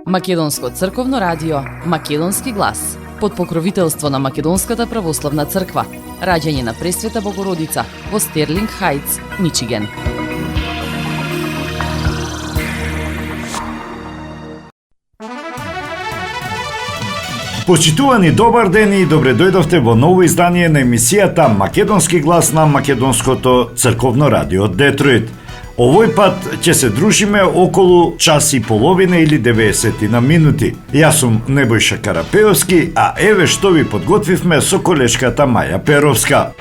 Македонско црковно радио, Македонски глас, под покровителство на Македонската православна црква, раѓање на Пресвета Богородица во Стерлинг Хајтс, Мичиген. Почитувани, добар ден и добре дојдовте во ново издание на емисијата Македонски глас на Македонското црковно радио Детройт. Овој пат ќе се дружиме околу час и половина или 90 на минути. Јас сум Небојша Карапеовски, а еве што ви подготвивме со колешката Маја Перовска.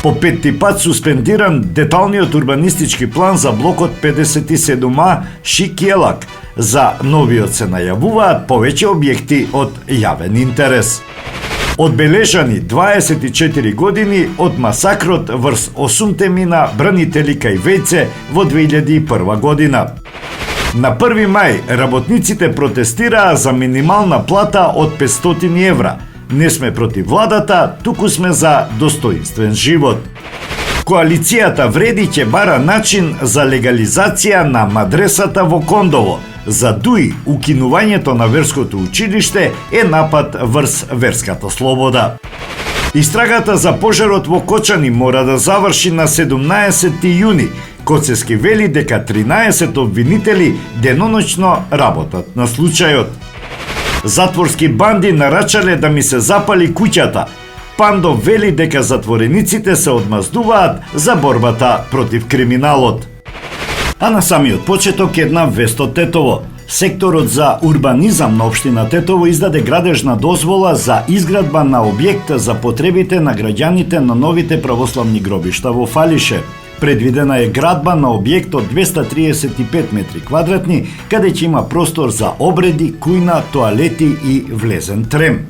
По петти пат суспендиран деталниот урбанистички план за блокот 57А Шик-Јелак. За новиот се најавуваат повеќе објекти од јавен интерес. Одбележани 24 години од масакрот врз 8 мина бранители кај Вејце во 2001 година. На 1 мај работниците протестираа за минимална плата од 500 евра. Не сме против владата, туку сме за достоинствен живот. Коалицијата Вреди ќе бара начин за легализација на мадресата во Кондово. За ДУИ, укинувањето на верското училиште е напад врз верската слобода. Истрагата за пожарот во Кочани мора да заврши на 17 јуни. Коцески вели дека 13 обвинители деноноќно работат на случајот. Затворски банди нарачале да ми се запали куќата. Пандо вели дека затворениците се одмаздуваат за борбата против криминалот. А на самиот почеток една вест од Тетово. Секторот за урбанизам на општина Тетово издаде градежна дозвола за изградба на објект за потребите на граѓаните на новите православни гробишта во Фалише. Предвидена е градба на објект од 235 метри квадратни, каде ќе има простор за обреди, кујна, тоалети и влезен трем.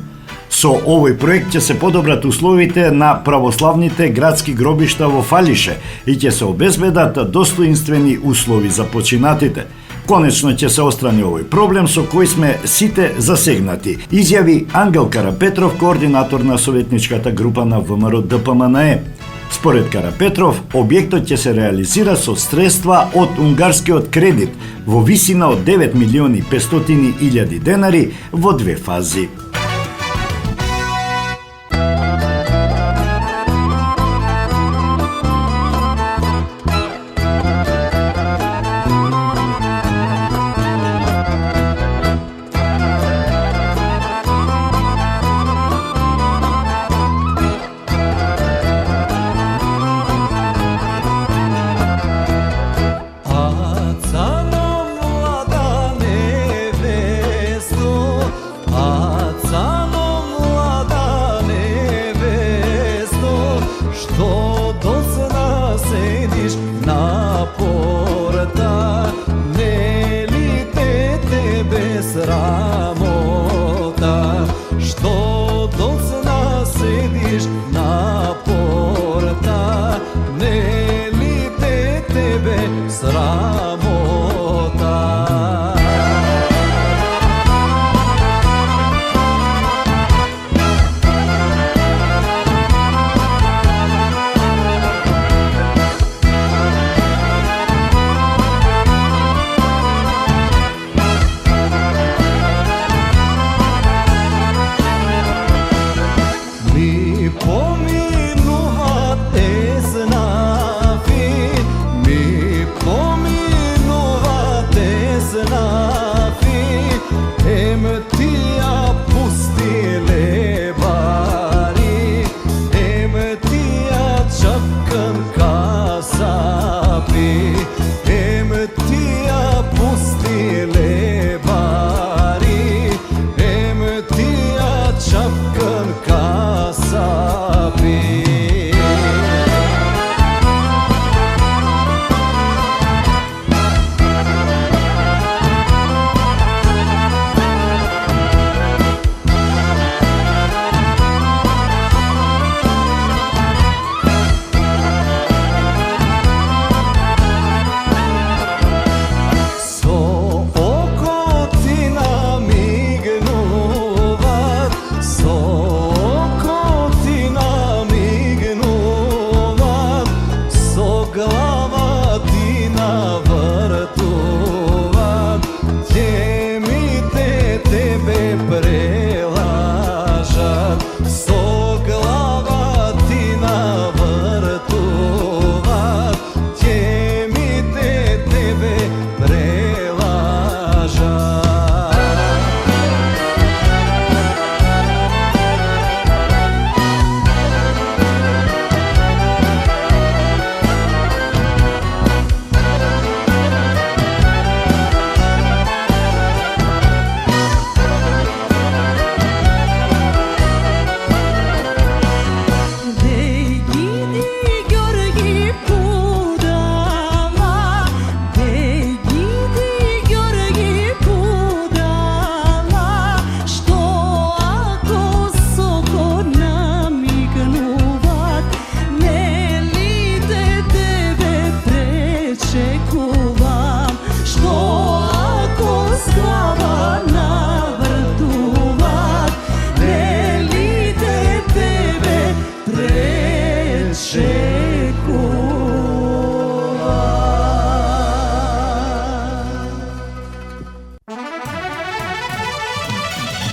Со овој проект ќе се подобрат условите на православните градски гробишта во Фалише и ќе се обезбедат достоинствени услови за починатите. Конечно ќе се острани овој проблем со кој сме сите засегнати, изјави Ангел Карапетров, координатор на советничката група на ВМРО ДПМНЕ. Според Карапетров, објектот ќе се реализира со средства од унгарскиот кредит во висина од 9.500.000 денари во 2 фази. Цано млада невесто,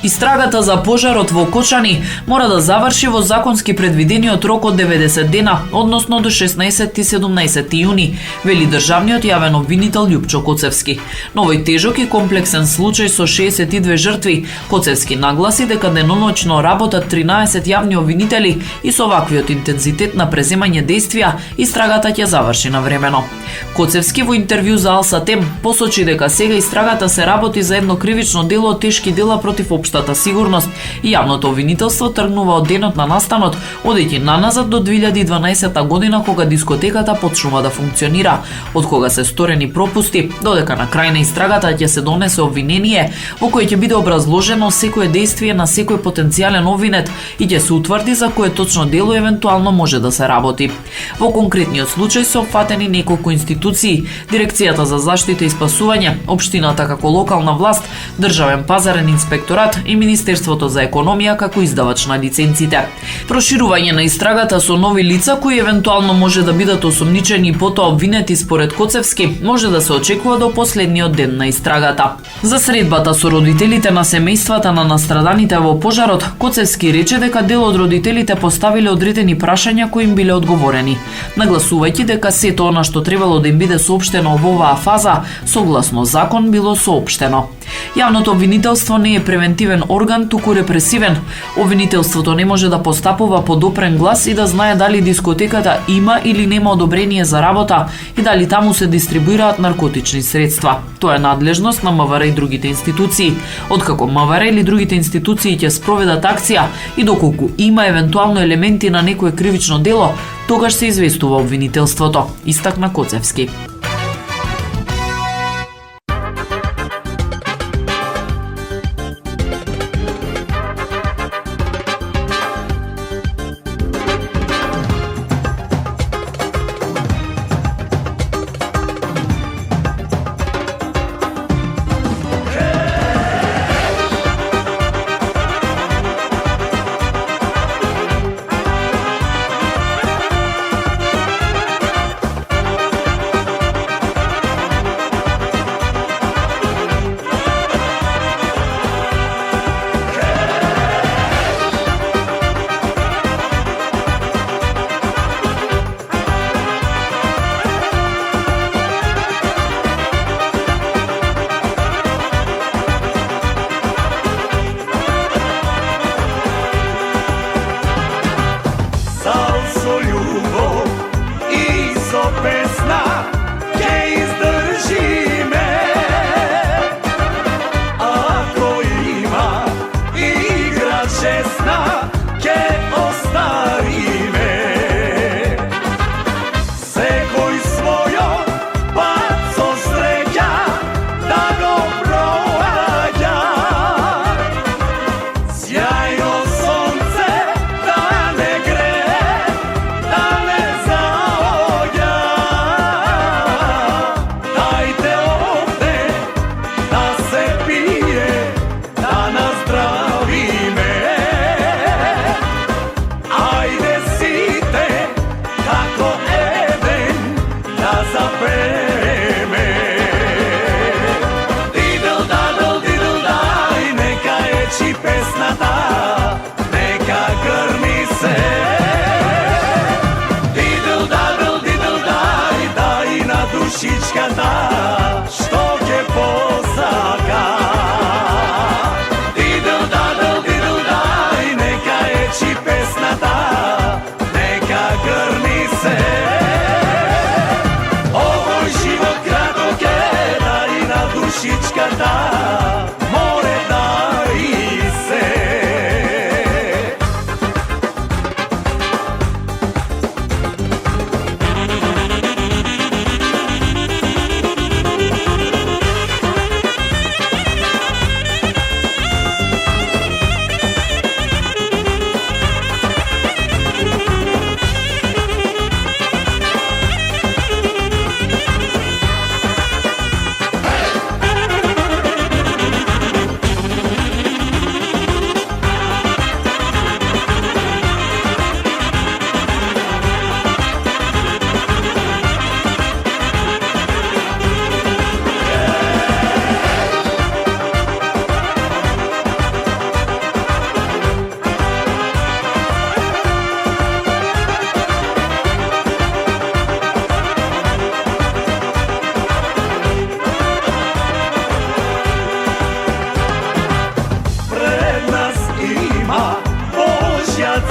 Истрагата за пожарот во Кочани мора да заврши во законски предвидениот рок од 90 дена, односно до 16 и 17 јуни, вели државниот јавен обвинител Љупчо Коцевски. Но овој тежок и комплексен случај со 62 жртви, Коцевски нагласи дека деноноќно работат 13 јавни обвинители и со ваквиот интензитет на преземање действија истрагата ќе заврши навремено. Коцевски во интервју за Алсатем посочи дека сега истрагата се работи за едно кривично дело од тешки дела против општата сигурност и јавното обвинителство тргнува од денот на настанот, одејќи наназад до 2012 година кога дискотеката почнува да функционира, од кога се сторени пропусти, додека на крај на истрагата ќе се донесе обвинение во кој ќе биде образложено секое действие на секој потенцијален обвинет и ќе се утврди за кое точно дело евентуално може да се работи. Во конкретниот случај се опфатени неколку институции, Дирекцијата за заштита и спасување, општината како локална власт, Државен пазарен инспекторат и Министерството за економија како издавач на лиценците. Проширување на истрагата со нови лица кои евентуално може да бидат осомничени и потоа обвинети според Коцевски може да се очекува до последниот ден на истрагата. За средбата со родителите на семејствата на настраданите во пожарот, Коцевски рече дека дел од родителите поставиле одредени прашања кои им биле одговорени, нагласувајќи дека сето она што требало да им биде соопштено во оваа фаза, согласно закон било соопштено. Јавното обвинителство не е превентивен орган, туку репресивен. Обвинителството не може да постапува по допрен глас и да знае дали дискотеката има или нема одобрение за работа и дали таму се дистрибуираат наркотични средства. Тоа е надлежност на МВР и другите институции. Откако МВР или другите институции ќе спроведат акција и доколку има евентуално елементи на некое кривично дело, тогаш се известува обвинителството, истакна Коцевски.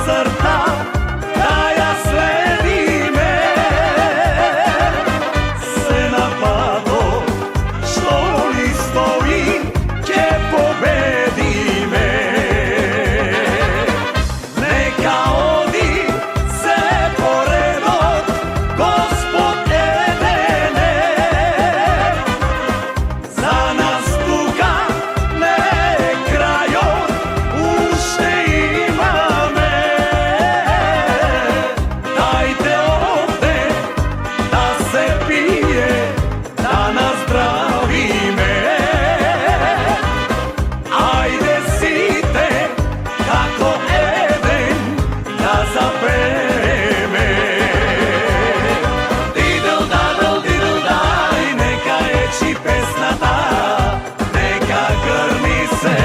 crta da ja sledime, se napado što li stoji će pobedime. Neka odi se poredot Gospod Edene, za nas tuga ne krajot ušte imame. Dajte ovde da se pije, da nas zdravime. Ajde site kako Eden da zapreme. Didel daj, neka eči pesnata, neka grmi se.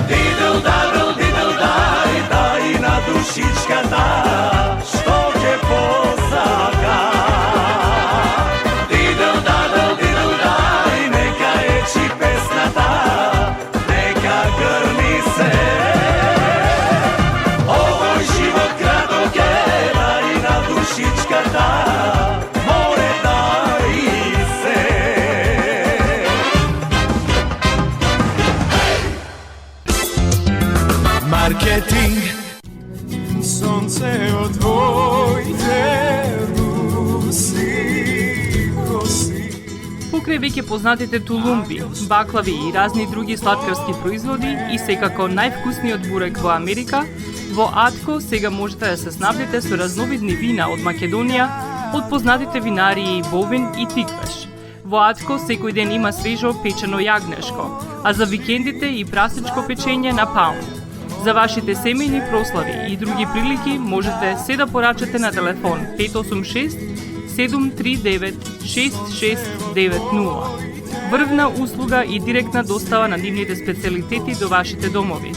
Didel daj, daj na dušičkata, što će posaka. Didel daj, neka eči pesnata, neka grmi se. Ovoj život kratok je, daj na dušičkata, more daj se. Marketing. Sonce od tvojte rusi kosi. Покрај веќе познатите тулумби, баклави и разни други сладкарски производи и секако највкусниот бурек во Америка, во Атко сега можете да се снабдите со разновидни вина од Македонија, од познатите винарии Бовин и Тиквеш. Во Атко секој ден има свежо печено јагнешко, а за викендите и прасничко печење на паунд. За вашите семејни прослави и други прилики можете се да порачате на телефон 586 739 6690. Врвна услуга и директна достава на нивните специјалитети до вашите домови.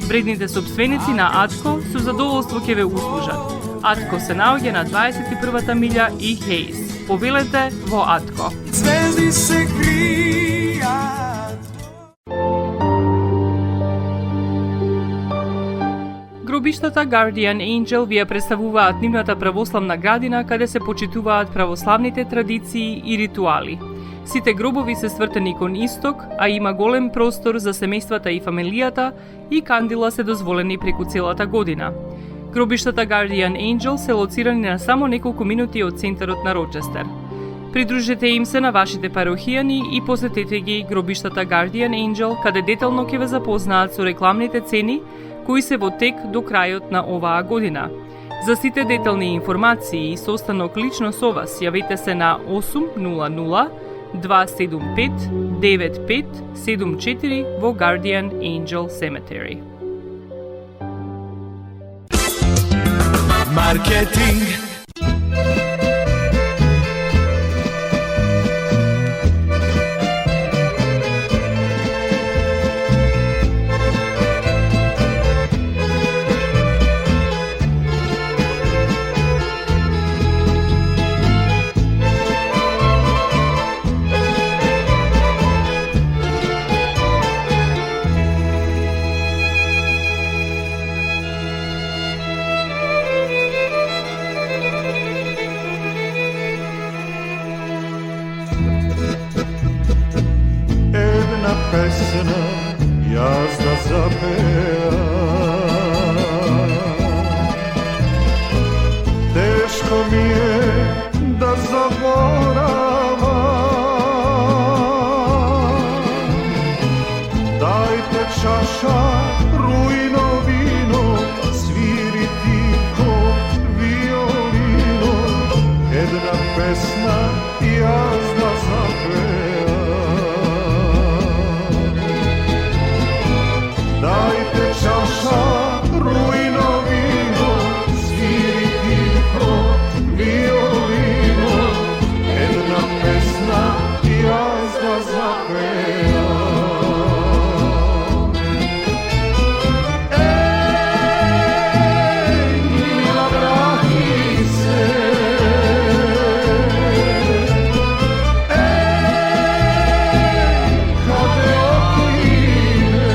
Вредните собственици на Атко со задоволство ќе ве услужат. Атко се наоѓа на 21-та милја и Хейс. Повелете во Атко. Звезди се кријат. Гробиштата Guardian Angel ви ја представуваат нивната православна градина каде се почитуваат православните традиции и ритуали. Сите гробови се свртени кон исток, а има голем простор за семејствата и фамилијата и кандила се дозволени преку целата година. Гробиштата Guardian Angel се лоцирани на само неколку минути од центарот на Рочестер. Придружете им се на вашите парохијани и посетете ги гробиштата Guardian Angel, каде детално ќе ве запознаат со рекламните цени кои се во тек до крајот на оваа година. За сите детални информации и состанок лично со вас, јавете се на 800 275 9574 во Guardian Angel Cemetery. Маркетинг. Pesna jaz da zapea, teško mi je da zaboravam. Dajte čaša rujno vino, sviri tiho violino, jedna pesna jaz da zapea. Dajte čaša rujno vino, sviri tiho violino, jedna pesna jaz da zapevam. Ej, mila Brahice, ej, kade okrine,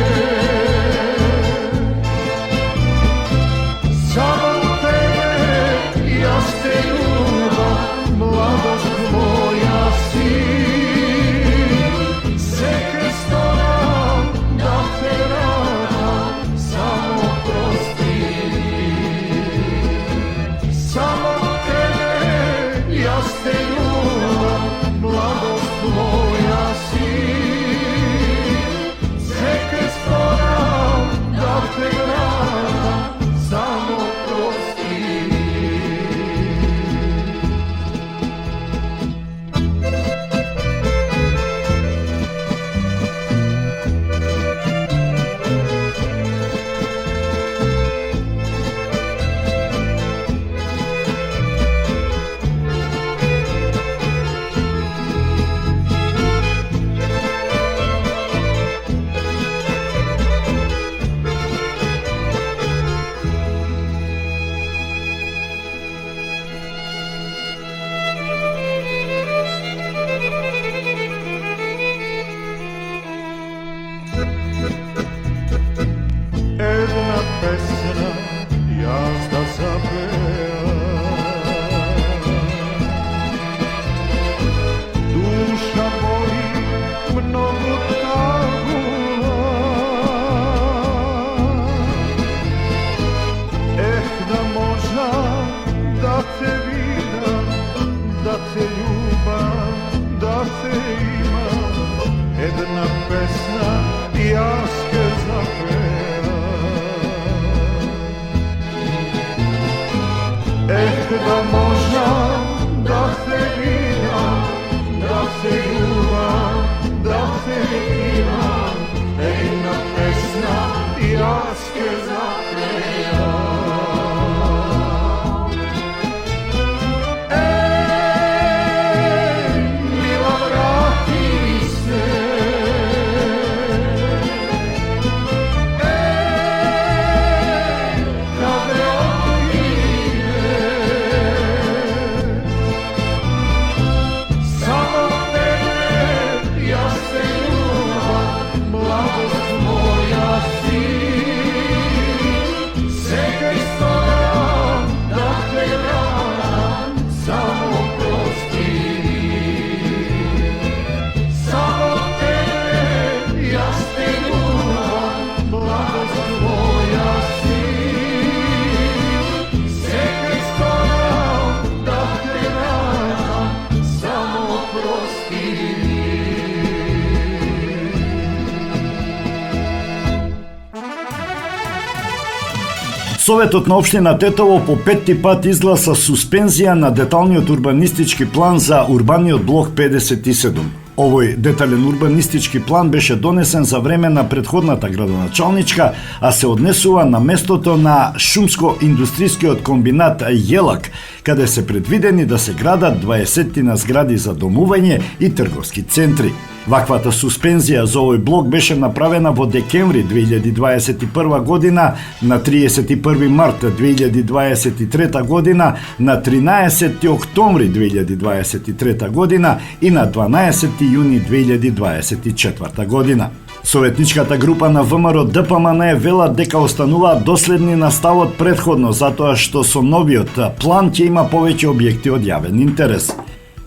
Советот на општина Тетово по петти пат изгласа суспензија на деталниот урбанистички план за урбаниот блок 57. Овој детален урбанистички план беше донесен за време на претходната градоначалничка, а се однесува на местото на шумско-индустријскиот комбинат Јелак, каде се предвидени да се градат 20 згради за домување и трговски центри. Ваквата суспензија за овој блок беше направена во декември 2021 година, на 31 март 2023 година, на 13 октомври 2023 година и на 12 јуни 2024 година. Советничката група на ВМРО ДПМН вела дека остануваат доследни на ставот претходно, затоа што со новиот план ќе има повеќе објекти од јавен интерес.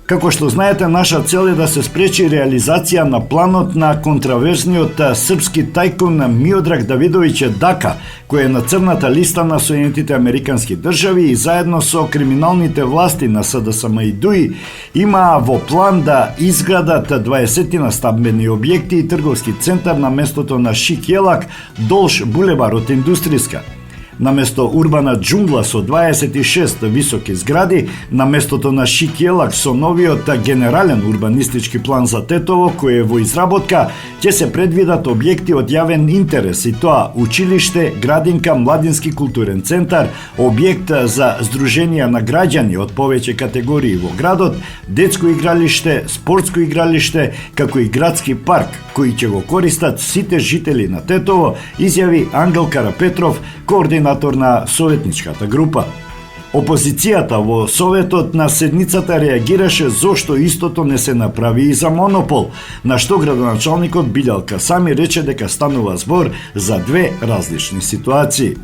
Како што знаете, наша цел е да се спречи реализација на планот на контраверзниот српски тајкун Миодраг Давидовиќ Дака, кој е на црната листа на Соединетите Американски држави и заедно со криминалните власти на СДСМ и ДУИ има во план да изградат 20 стамбени објекти и трговски центар на местото на Шик Јелак долж булеварот Индустријска. Наместо урбана џунгла со 26 високи згради, на местото на Шик Јелак со новиот генерален урбанистички план за Тетово, кој е во изработка, ќе се предвидат објекти од јавен интерес, и тоа училиште, градинка, младински културен центар, објект за здруженија на граѓани од повеќе категории во градот, детско игралиште, спортско игралиште, како и градски парк, кои ќе го користат сите жители на Тетово, изјави Ангел Карапетров, координатор на советничката група. Опозицијата во Советот на седницата реагираше зошто истото не се направи и за Монопол, на што градоначалникот Билјал Касами рече дека станува збор за две различни ситуации.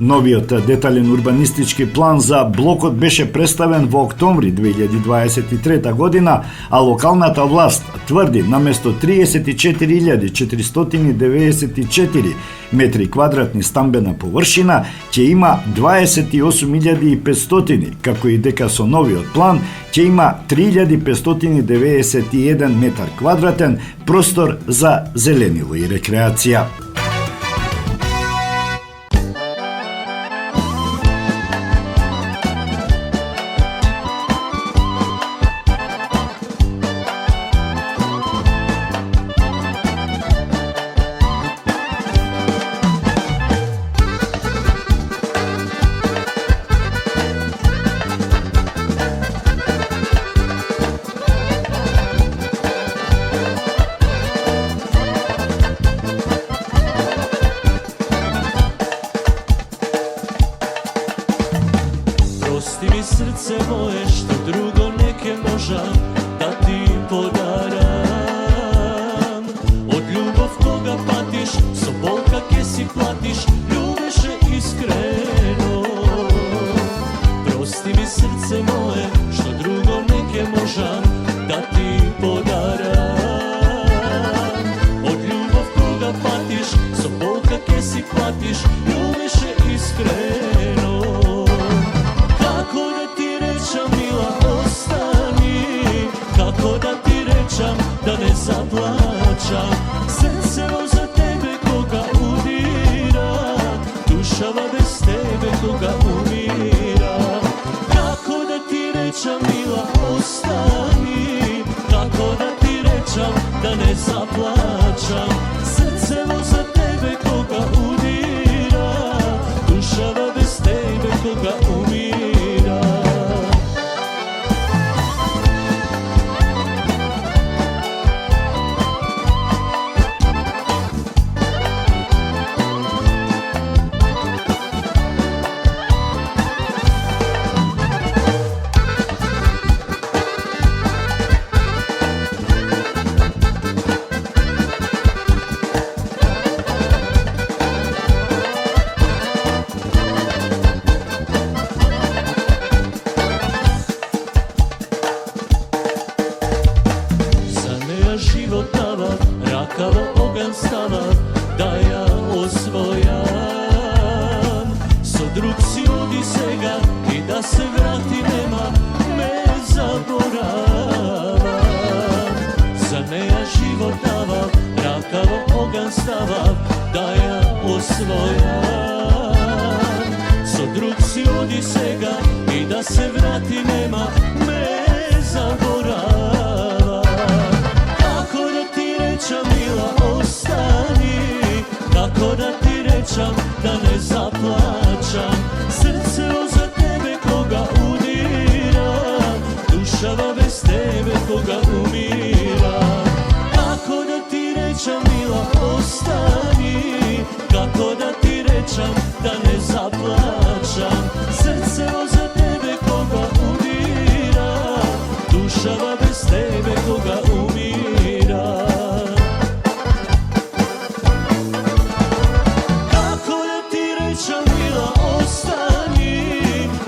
Новиот детален урбанистички план за блокот беше представен во октомври 2023 година, а локалната власт тврди наместо 34.494 метри квадратни стамбена површина ќе има 28.500, како и дека со новиот план ќе има 3.591 метар квадратен простор за зеленило и рекреација. Прости ми срце моje, што друго не ке можам да ти подарам. Од љубов кога патиш, со болка ке си платиш, љубеше искрено. Прости ми срце моje, што друго не ке можам да ти подарам. Од љубов кога патиш, со болка ке си платиш, љубеше искрено. Како да ти речам, мила, остани, како да ти речам, да не заплачам. Срцево за тебе кога удира, душава без тебе кога умира. Како да ти речам, мила, остани, како да ти речам, да не заплачам. Срцево за тебе кога удира, душава без тебе кога умира. Живот дава, ракава оган става, да ја освојам. Со друг си оди сега и да се врати нема, ме заборава. За неја живот дава, ракава оган става, да ја освојам. odi сега и да се врати нема ме заборава. Како да ти речам мила остани, како да ти речам да не заплачам, срцево за тебе кога удира, душава без тебе кога умира. Како да ти речам мила остани, како да ти речам да не заплачам, срцево за тебе кога удира, душава без тебе кога умира. Како да ти речам мила остани,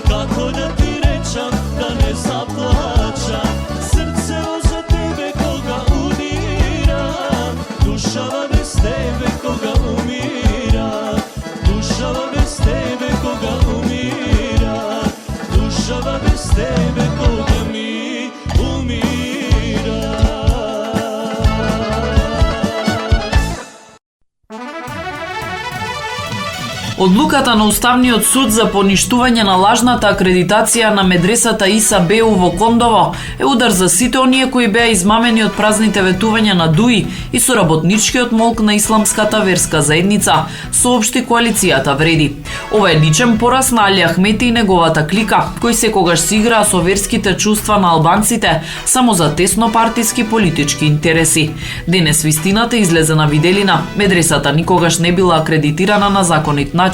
како да ти речам да не заплачам, срцево за тебе кога удира, душава без тебе кога умира, душава без тебе кога умира, душава без тебе кога ми умира. Одлуката на Уставниот суд за поништување на лажната акредитација на медресата Иса Беу во Кондово е удар за сите оние кои беа измамени од празните ветувања на ДУИ и со работничкиот молк на исламската верска заедница, соопшти коалицијата Вреди. Ова е личен пораз на Али Ахмети и неговата клика, кои секогаш си играа со верските чувства на албанците само за тесно партиски политички интереси. Денес вистината излезе на виделина. Медресата никогаш не била акредитирана на законит начин.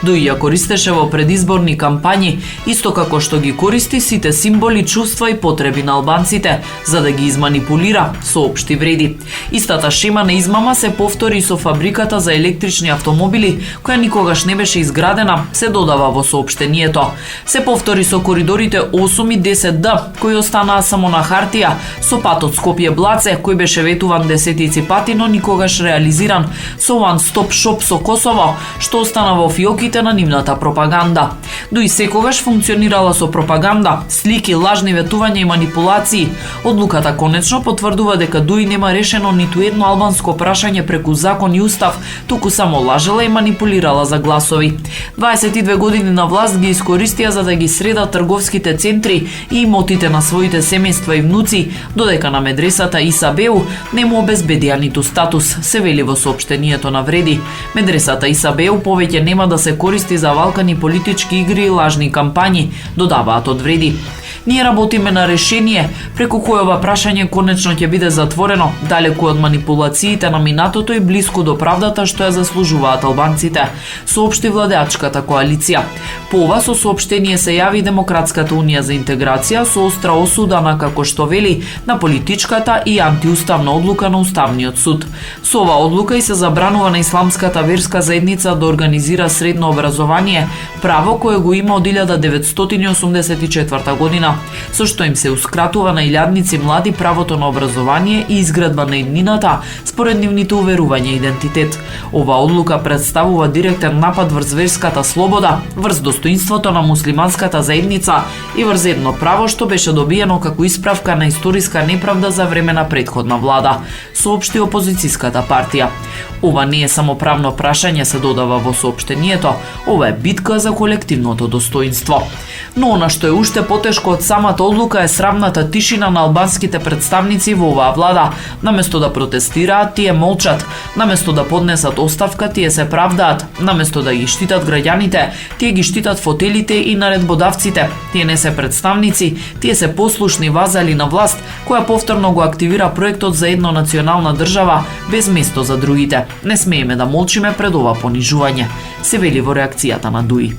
ДУИ ја користеше во предизборни кампањи, исто како што ги користи сите символи, чувства и потреби на албанците, за да ги изманипулира, соопшти Вреди. Истата шема на измама се повтори со фабриката за електрични автомобили, која никогаш не беше изградена, се додава во соопштението. Се повтори со коридорите 8 и 10Д, кои останаа само на хартија, со патот Скопје-Блаце, кој беше ветуван десетици пати, но никогаш реализиран, со One Stop Shop со Косово, што остана во фиоките на нивната пропаганда. ДУИ секогаш функционирала со пропаганда, слики, лажни ветувања и манипулации. Одлуката конечно потврдува дека ДУИ нема решено ниту едно албанско прашање преку закон и устав, туку само лажела и манипулирала за гласови. 22 години на власт ги искористија за да ги средат трговските центри и имотите на своите семејства и внуци, додека на медресата Иса Беу не му обезбедија ниту статус, се вели во соопштението на Вреди. Медресата Иса Беу повеќе нема да се користи за валкани политички игри и лажни кампањи, додаваат од Вреди. Ние работиме на решение преку кој ова прашање конечно ќе биде затворено, далеку од манипулациите на минатото и блиску до правдата што ја заслужуваат албанците, соопшти владеачката коалиција. По ова со соопштение се јави Демократската унија за интеграција со остра осуда на, како што вели, на политичката и антиуставна одлука на Уставниот суд. Со ова одлука и се забранува на исламската верска заедница да организира средно образование, право кое го има од 1984 година, со што им се ускратува на илјадници млади правото на образование и изградба на иднината според нивните уверувања и идентитет. Ова одлука представува директен напад врз верската слобода, врз достоинството на муслиманската заедница и врз едно право што беше добиено како исправка на историска неправда за време на претходна влада, соопшти опозицијската партија. Ова не е само правно прашање, се додава во соопштението, ова е битка за колективното достоинство. Но она што е уште потешко од самата одлука е срамната тишина на албанските представници во оваа влада. Наместо да протестираат, тие молчат. Наместо да поднесат оставка, тие се правдаат. Наместо да ги штитат граѓаните, тие ги штитат фотелите и наредбодавците. Тие не се представници, тие се послушни вазали на власт, која повторно го активира проектот за едно национална држава без место за другите. Не смееме да молчиме пред ова понижување, се вели во реакцијата на ДУИ.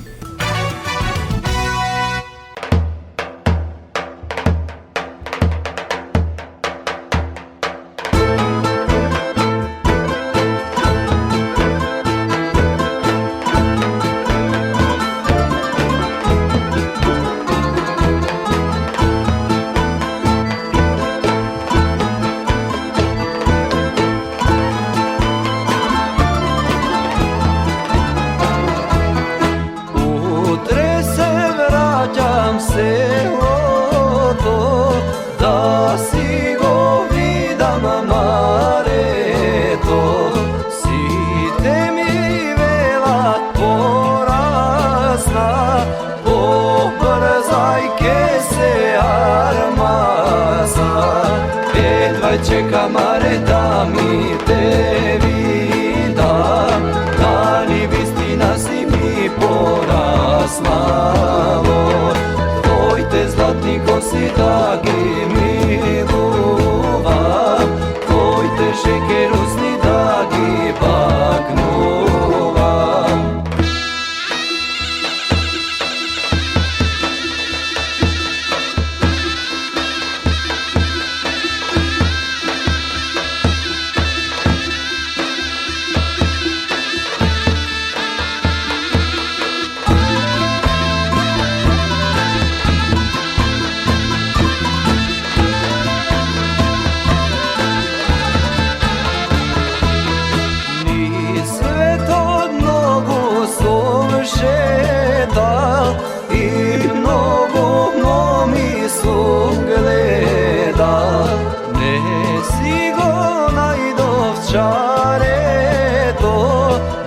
овчарето,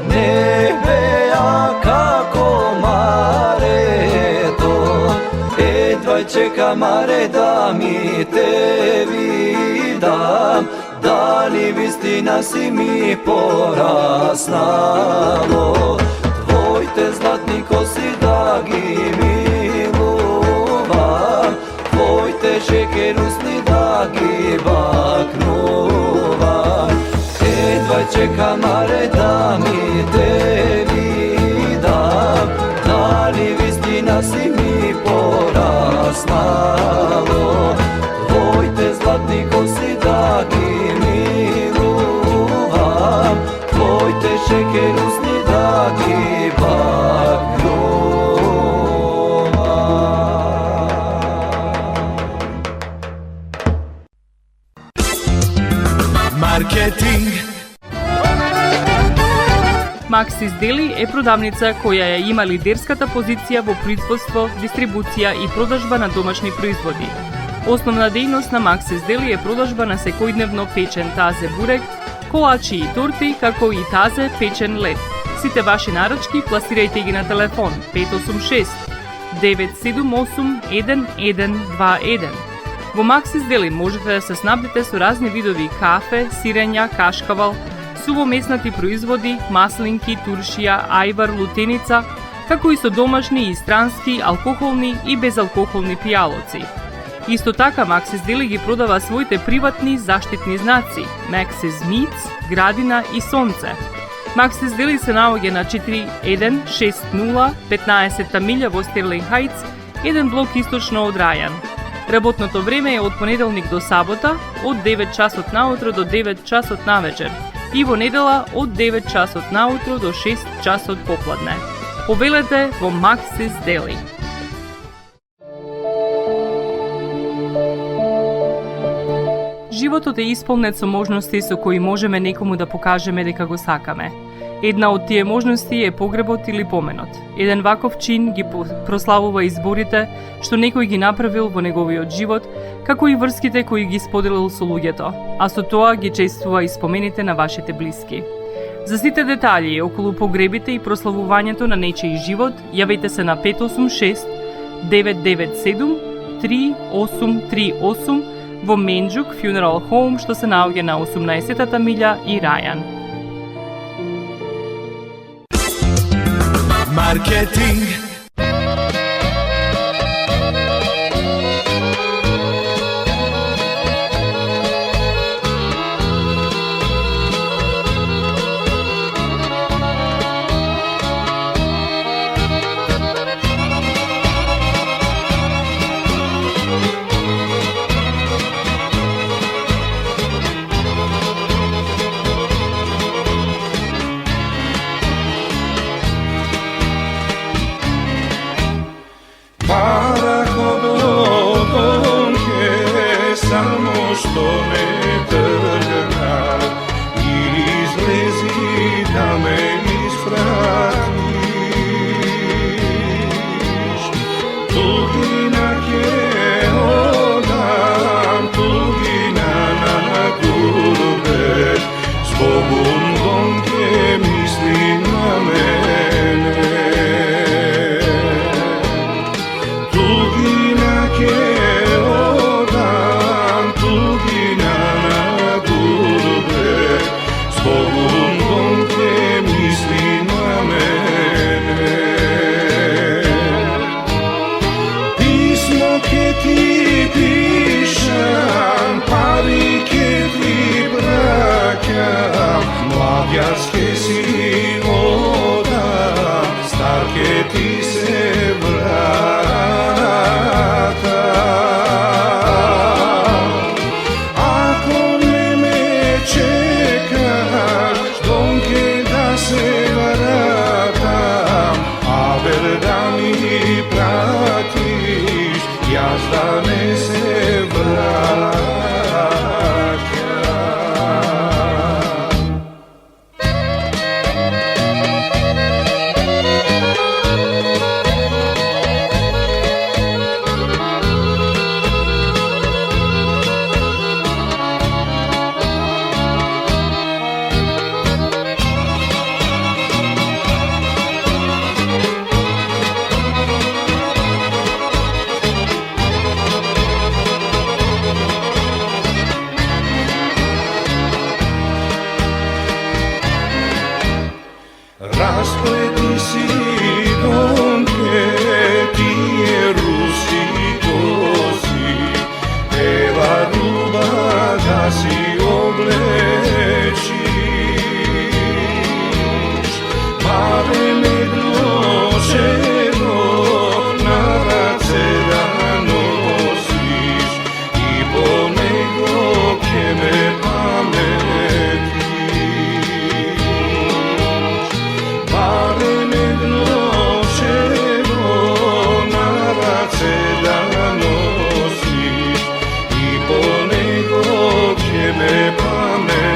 не беа како марето. Едвај чека маре да ми те видам, дали вистина си ми пораснало. Твоите златни коси да ги милувам, твоите шекерусни да ги бакнувам. Едвај чека маре да ми те видам, дали вистина си ми пораснало. Твоите златни коси да ги милувам, твоите шекерусни да ги бакнувам. Маркетинг. Максис Дели е продавница која ја има лидерската позиција во производство, дистрибуција и продажба на домашни производи. Основна дејност на Максис Дели е продажба на секојдневно печен тазе бурек, колачи и торти, како и тазе печен лед. Сите ваши нарачки пласирајте ги на телефон 586 978 1121. Во Максис Дели можете да се снабдите со разни видови кафе, сирења, кашкавал, сувомеснати производи, маслинки, туршија, ајвар, лутеница, како и со домашни и странски, алкохолни и безалкохолни пијалоци. Исто така Максис Дели ги продава своите приватни заштитни знаци Максис Митс, Градина и Сонце. Максис Дели се наоѓа на 4160 15 милја во Стерлинг Хајтс, еден блок источно од Рајан. Работното време е од понеделник до сабота, од 9 часот наутро до 9 часот навечер и во недела од 9 часот наутро до 6 часот попладне. Повелете во Максис Дели. Животот е исполнет со можности со кои можеме некому да покажеме дека го сакаме. Една од тие можности е погребот или поменот. Еден ваков чин ги прославува изборите што некој ги направил во неговиот живот, како и врските кои ги споделил со луѓето, а со тоа ги чествува и спомените на вашите блиски. За сите детали околу погребите и прославувањето на нечиј живот, јавете се на 586 997 3838 во Менџук Funeral Home, што се наоѓа на 18-та милја и Рајан. Маркетинг. Само што ме тргна, излези да ме испратиш. Тугина ќе одам, тугина на гурбет, збогум гон ќе мисли на мене. Тугина ќе Mlađas ke si voda, star ke ti se vrata. Ako ne me čekaš, donke da se vratam, a ver da mi pratiš, jaz da ne se vratam. расплети си донке, тие руси коси, ева руба да си облечиш. Бареме глошево на раце да носиш, и по него ќе ме паметиш. Бареме глошево на раце да носиш, и по него ќе ме паметиш.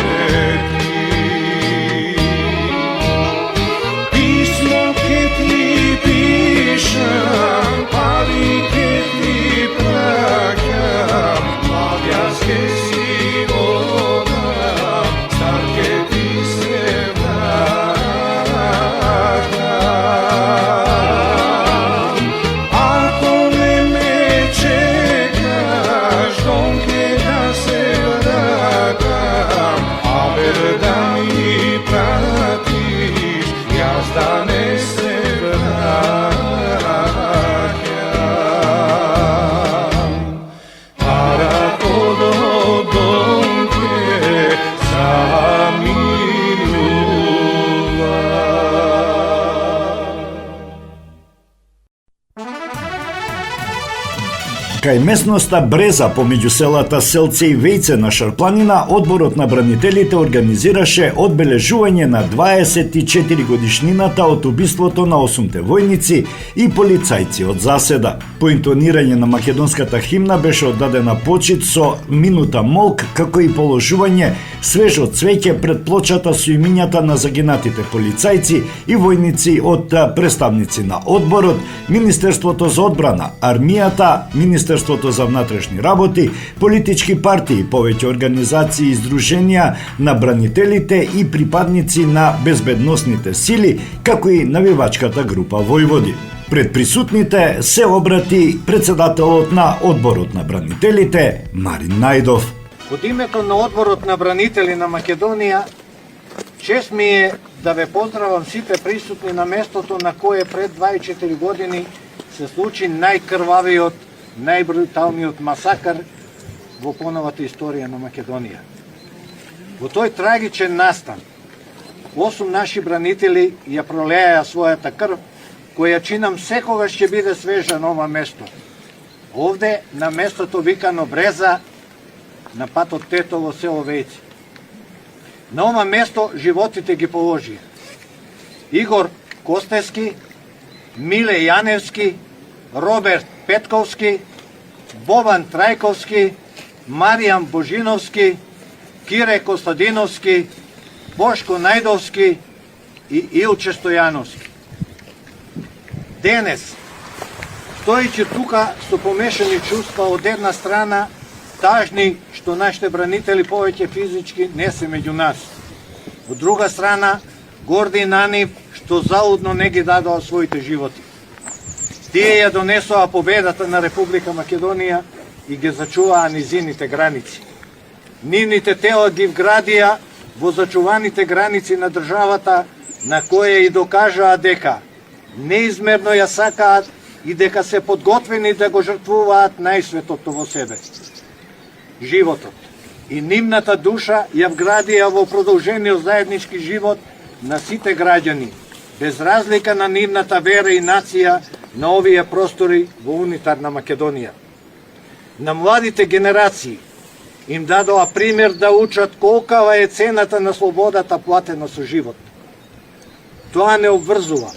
Писмо ќе ти пишам, пари ќе ти праќам, младјас ќе си одам, стар ќе ти се враќам. Ако не ме чекаш, донке да се враќам, абе да ми пратиш, јас да не се враќам. Парато до донке замилува. Кај местноста Бреза, помеѓу селата Селце и Вејце на Шарпланина, одборот на бранителите организираше одбележување на 24 годишнината од убиството на 8 војници и полицајци од заседа. По интонирање на македонската химна беше оддадена почит со минута молк, како и положување свежо цвеќе пред плочата со имињата на загинатите полицајци и војници од представници на одборот, Министерството за одбрана, армијата, Министерството за внатрешни работи, политички партии, повеќе организации и издруженија на бранителите и припадници на безбедносните сили, како и навивачката група Војводи. Пред присутните се обрати председателот на одборот на бранителите Марин Најдов. Од името на одборот на бранители на Македонија, чест ми е да ве поздравам сите присутни на местото на кое пред 24 години се случи најкрвавиот, најбруталниот масакар во поновата историја на Македонија. Во тој трагичен настан, 8 наши бранители ја пролеаја својата крв, која чинам секогаш ќе биде свежа на ова место. Овде, на местото викано Бреза, на патот Тетово, село Вејци. На ова место животите ги положија Игор Костески, Миле Јаневски, Роберт Петковски, Бобан Трајковски, Маријан Божиновски, Кире Костадиновски, Бошко Најдовски и Илче Стојановски. Денес, стојќи тука со помешани чувства од една страна, тажни што нашите бранители повеќе физички не се меѓу нас. Од друга страна, горди и нанив што заудно не ги дадоа своите животи. Тие ја донесоа победата на Република Македонија и ги зачуваа низините граници. Нивните тела ги вградија во зачуваните граници на државата, на која и докажаа дека неизмерно ја сакаат и дека се подготвени да го жртвуваат најсветото во себе. Животот и нивната душа ја вградија во продолжениот заеднички живот на сите граѓани, без разлика на нивната вера и нација на овие простори во унитарна Македонија. На младите генерации им дадоа пример да учат колкава е цената на слободата платена со живот. Тоа не обврзува.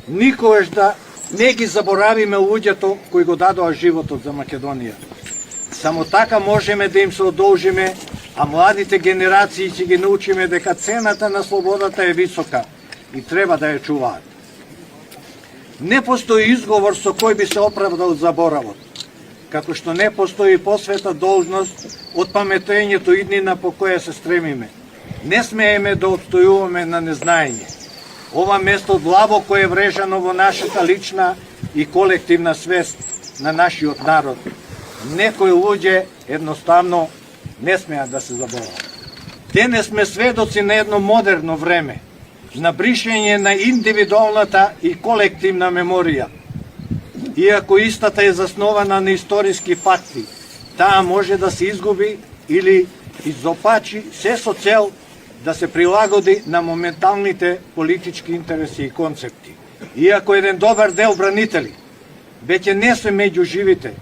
Никогаш да не ги заборавиме луѓето кои го дадоа животот за Македонија. Само така можеме да им се одолжиме, а младите генерации ќе ги научиме дека цената на слободата е висока и треба да ја чуваат. Не постои изговор со кој би се оправдал заборавот, како што не постои посвета должност од паметењето иднина по која се стремиме. Не смееме да отстојуваме на незнаење. Ова место длабоко е врежано во нашата лична и колективна свест на нашиот народ. Некои луѓе едноставно не смеат да се заборават. Денес сме сведоци на едно модерно време, на бришење на индивидуалната и колективна меморија. Иако истата е заснована на историски факти, таа може да се изгуби или изопачи се со цел да се прилагоди на моменталните политички интереси и концепти. Иако еден добар дел бранители веќе не се меѓу живите,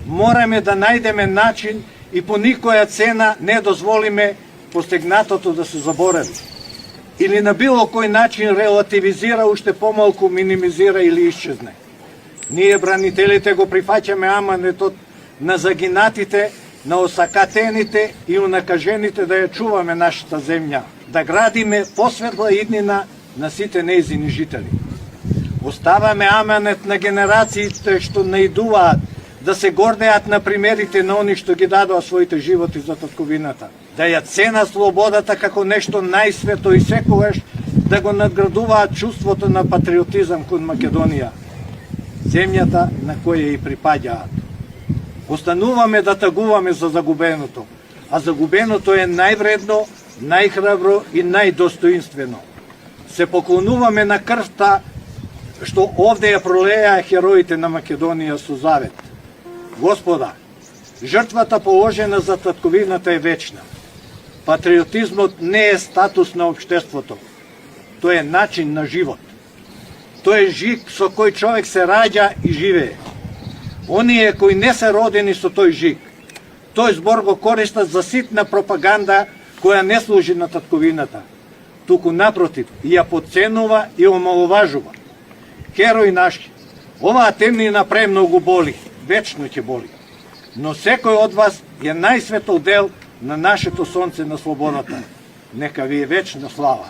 мораме да најдеме начин и по никоја цена не дозволиме постигнатото да се заборави или на било кој начин релативизира, уште помалку минимизира или исчезне. Ние бранителите го прифаќаме аманетот на загинатите, на осакатените и унакажените да ја чуваме нашата земја, да градиме посветла иднина на сите нејзини жители. Оставаме аманет на генерациите што наидуваат да се гордеат на примерите на они што ги дадоа своите животи за татковината, да ја цена слободата како нешто најсвето и секогаш да го надградуваат чувството на патриотизам кон Македонија, земјата на која и припаѓаат. Остануваме да тагуваме за загубеното, а загубеното е највредно, најхрабро и најдостоинствено. Се поклонуваме на крвта што овде ја пролеа хероите на Македонија со завет. Господа, жртвата положена за татковината е вечна. Патриотизмот не е статус на општеството, тој е начин на живот. Тој е жиг со кој човек се раѓа и живее. Оние кои не се родени со тој жиг, тој збор го користат за ситна пропаганда која не служи на татковината, туку напротив, ја подценува и омаловажува. Херои наши, оваа темнина премногу боли, вечно ќе боли. Но секој од вас е најсветол дел на нашето сонце на слободата. Нека ви е вечна слава.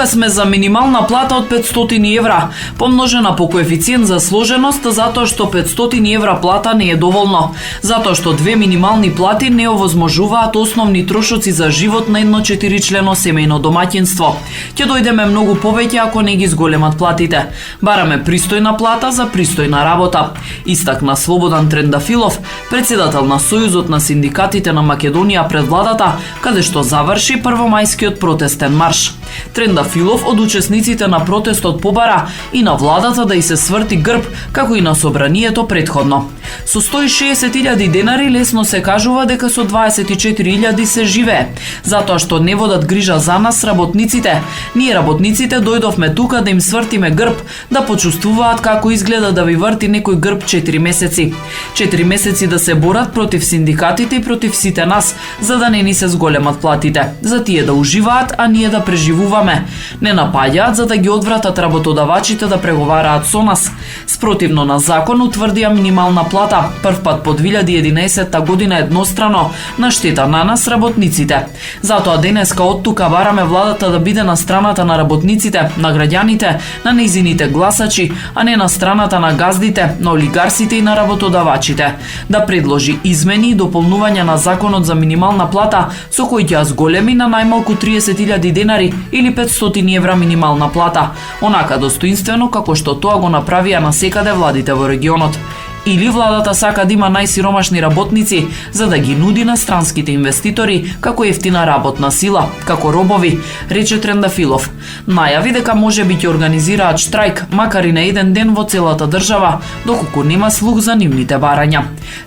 Тука сме за минимална плата од 500 евра, помножена по коефициент за сложеност, затоа што 500 евра плата не е доволно, затоа што две минимални плати не овозможуваат основни трошоци за живот на едно 4-члено семејно домаќинство. Ќе дојдеме многу повеќе ако не ги зголемат платите. Бараме пристојна плата за пристојна работа, истакна Слободан Трендафилов, председател на Сојузот на синдикатите на Македонија пред владата, каде што заврши првомајскиот протестен марш. Трендафилов од учесниците на протестот побара и на владата да и се сврти грб, како и на собранието предходно. Со 160.000 денари лесно се кажува дека со 24.000 се живее, затоа што не водат грижа за нас работниците. Ние работниците дојдовме тука да им свртиме грб, да почувствуваат како изгледа да ви врти некој грб 4 месеци. 4 месеци да се борат против синдикатите и против сите нас, за да не ни се зголемат платите, за тие да уживаат, а ние да преживуваме. Не напаѓаат за да ги одвратат работодавачите да преговараат со нас. Спротивно на закон утврдија минимална плата, првпат по 2011 година еднострано, на штета на нас работниците. Затоа денеска од тука бараме владата да биде на страната на работниците, на граѓаните, на нејзините гласачи, а не на страната на газдите, на олигарсите и на работодавачите. Да предложи измени и дополнување на законот за минимална плата, со кој ќе зголеми на најмалку 30.000 денари или 500 евра минимална плата, онака достоинствено како што тоа го направија насекаде владите во регионот. Или владата сака да има најсиромашни работници за да ги нуди на странските инвеститори како ефтина работна сила, како робови, рече Трендафилов. Најави дека можеби ќе организираат штрајк, макар и на еден ден во целата држава, доколку нема слух за нивните барања.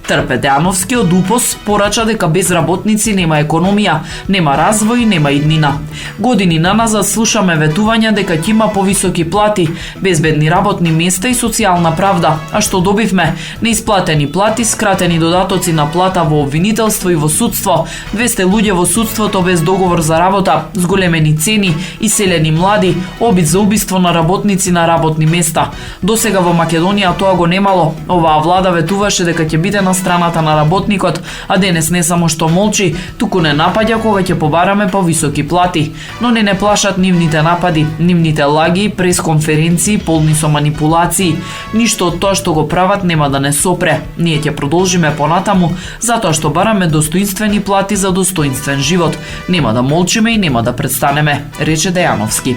Трпе Деановски од УПОС порача дека без работници нема економија, нема развој, нема иднина. Години наназад слушаме ветувања дека ќе има повисоки плати, безбедни работни места и социјална правда, а што добивме? Неисплатени плати, скратени додатоци на плата во обвинителство и во судство, 200 луѓе во судството без договор за работа, зголемени цени, иселени млади, обид за убиство на работници на работни места. Досега во Македонија тоа го немало. Оваа влада ветуваше дека ќе биде на страната на работникот, а денес не само што молчи, туку не напаѓа кога ќе побараме повисоки плати. Но не плашат нивните напади, нивните лаги, пресконференции полни со манипулации. Ништо од тоа што го прават нема да не сопре. Ние ќе продолжиме понатаму, затоа што бараме достоинствени плати за достоинствен живот. Нема да молчиме и нема да престанеме, рече Дејановски.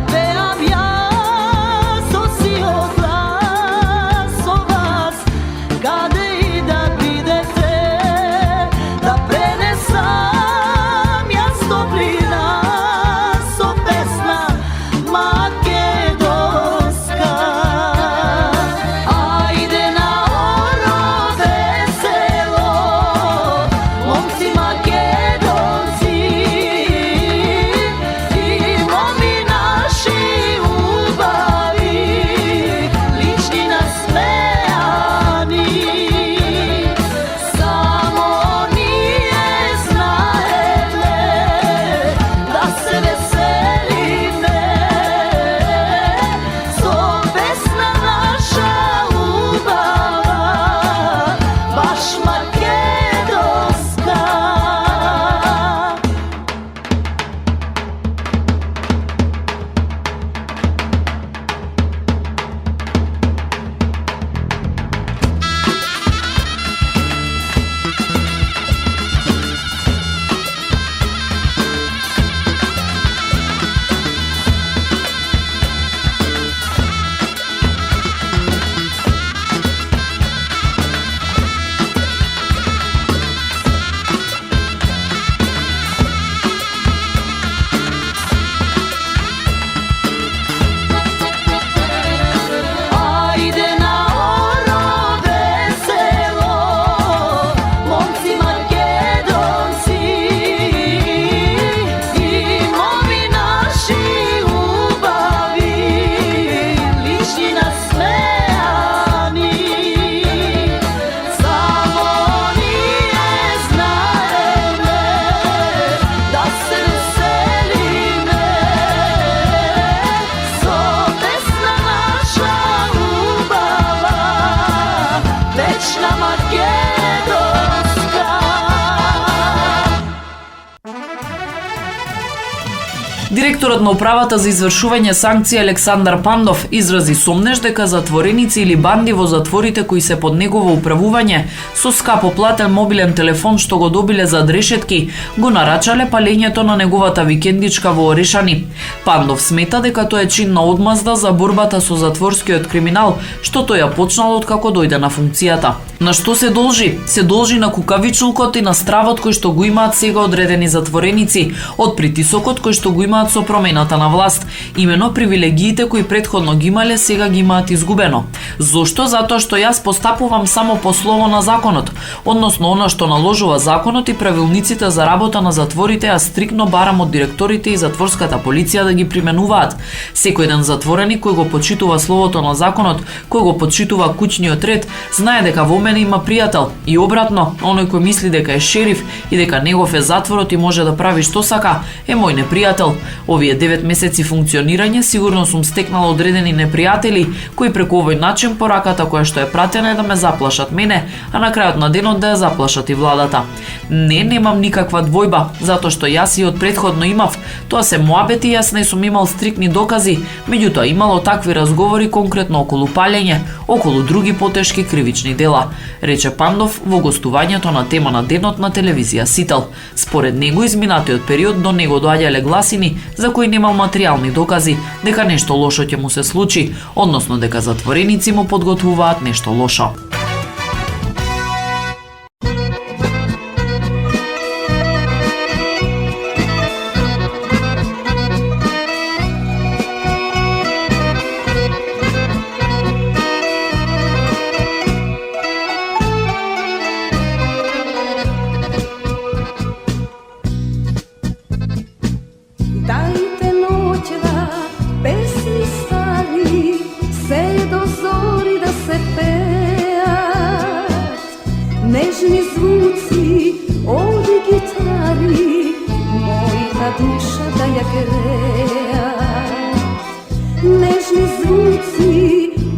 peam jaz osio glasov vas, kade i da bidete, da prenesam jaz toplina so pesna makedonska. Ajde na ono veselo, momci makedonci, idemo mi naši ubavi, lični nasmejani. Samo nije znajeme da se veselime, so pesna naša ubava, baš makedonska. Ajde na ono veselo, momci makedonci, idemo mi naši ubavi, lični nasmejani. Samo nije znajeme da se veselime, so pesna naša ubava, večna makedonska. Директорот на управата за извршување санкции Александар Пандов изрази сомнеж дека затвореници или банди во затворите кои се под негово управување со скапо платен мобилен телефон што го добиле за решетки, го нарачале палењето на неговата викендичка во Орешани. Пандов смета дека тоа е чин на одмазда за борбата со затворскиот криминал, што тој ја почнал откако дојде на функцијата. На што се должи? Се должи на кукавичулкот и на стравот кој што го имаат сега одредени затвореници, од притисокот кој што го имаат со промената на власт. Имено привилегиите кои претходно ги имале сега ги имаат изгубено. Зошто? Затоа што јас постапувам само по слово на законот, односно она што наложува законот и правилниците за работа на затворите, а стрикно барам од директорите и затворската полиција да ги применуваат. Секој ден затвореник кој го почитува словото на законот, кој го почитува куќниот ред, знае дека во мене има пријател и обратно, оној кој мисли дека е шериф и дека негов е затворот и може да прави што сака, е мој непријател. Овие 9 месеци функционирање сигурно сум стекнал одредени непријатели кои преку овој начин пораката која што е пратена е да ме заплашат мене, а на крајот на денот да ја заплашат и владата. Не, немам никаква двојба, затоа што јас и од претходно имав, тоа се муабети, јас не сум имал стрикни докази, меѓутоа имало такви разговори конкретно околу палење, околу други потешки кривични дела, рече Пандов во гостувањето на тема на денот на телевизија Сител. Според него изминатиот период до него доаѓале гласини за кои немал материјални докази дека нешто лошо ќе му се случи, односно дека затвореници му подготвуваат нешто лошо. Dajte noće da pesmi stari se do zori da se pejat, nežni zvuci ovdje gitari, moja duša da ja grejat. Nežni zvuci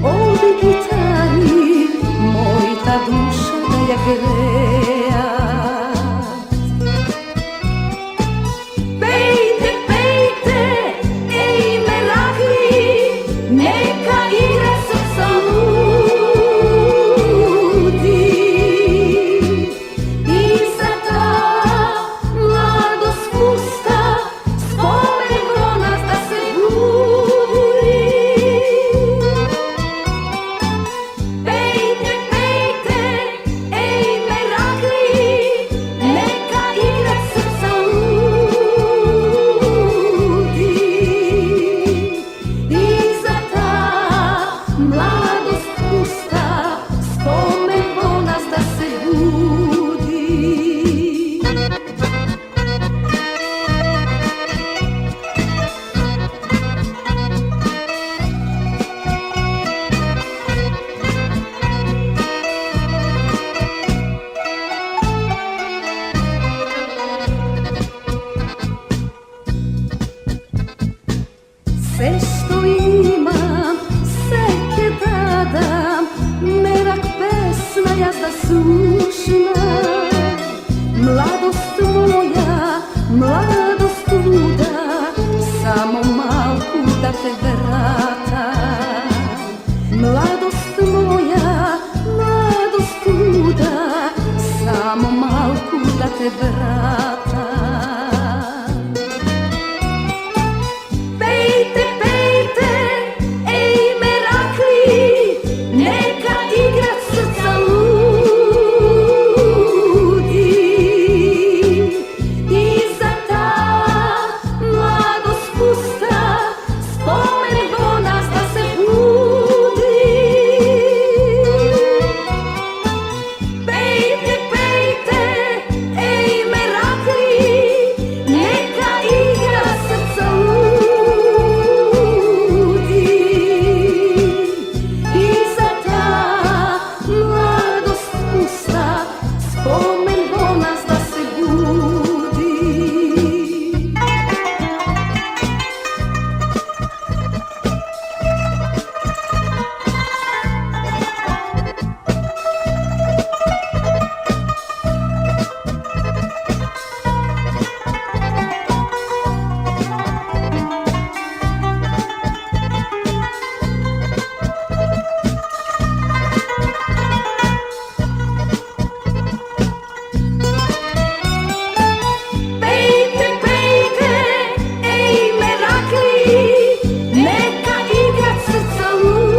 ovdje gitari, moja duša da ja grejat. Neka igra srca ludi i za ta mladost pusta spomen nas da se budi. mladost pusta, spomen vo nas da se budi. Sve što imam, sve ke dadam, merak pesna jazda sušna. Mladost moja, mladost luda, samo malku da te vratam. Mladost moja, mladost luda, samo malku da te vratam. Pejte, pejte, ej merakli, neka igra srca ludi. I za ta mladost pusta, spomen vo nas da se budi. Pejte, pejte, ej merakli, neka igra srca ludi. I za ta mladost pusta, spomen vo nas da se budi. Pejte, pejte, ej merakli, neka igra srca ludi.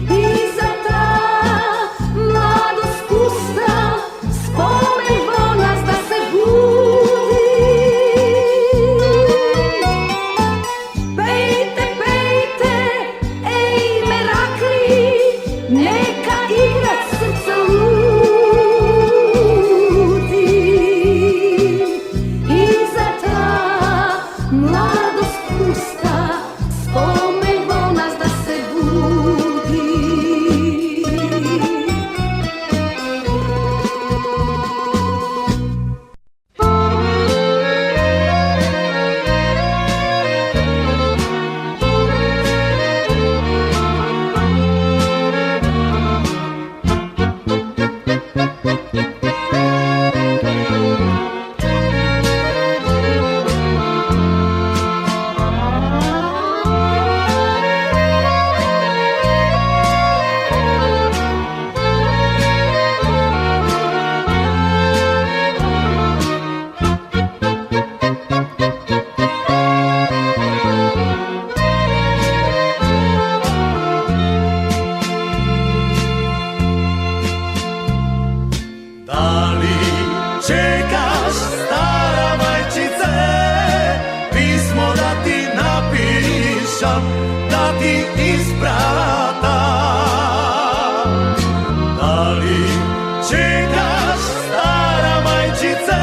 I za ta mladost pusta, spomen vo nas da se budi. Pejte, pejte, ej merakli, neka igra srca ludi. I za ta mladost pusta, spomen vo nas da se budi. Dali čekaš, stara majčice, pismo da ti napišam, da ti ispratam. Dali čekaš, stara majčice,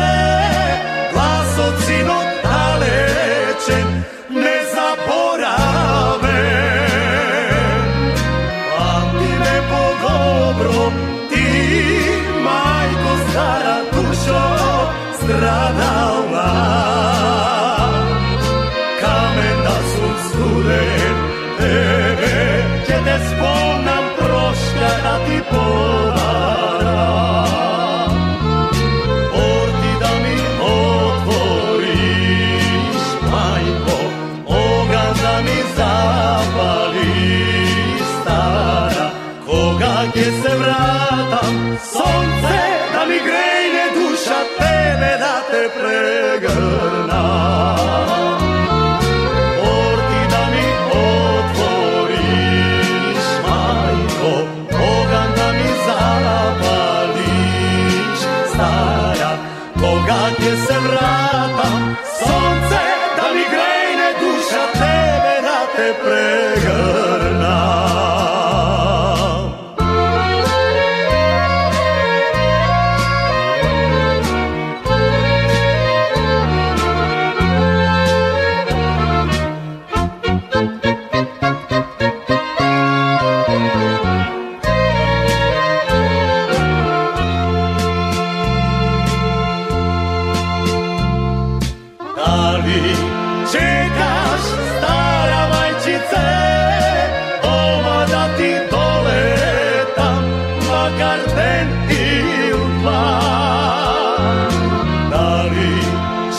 glas od sinot dalečen, nezaboraven. Pamti me po dobro, ti majko stara dušo stradala. Kamen da su studen, tebe će te spomnam те прегрнам. Дали чекаш, стара мајчице, дома да ти долетам, макар ден или два? Дали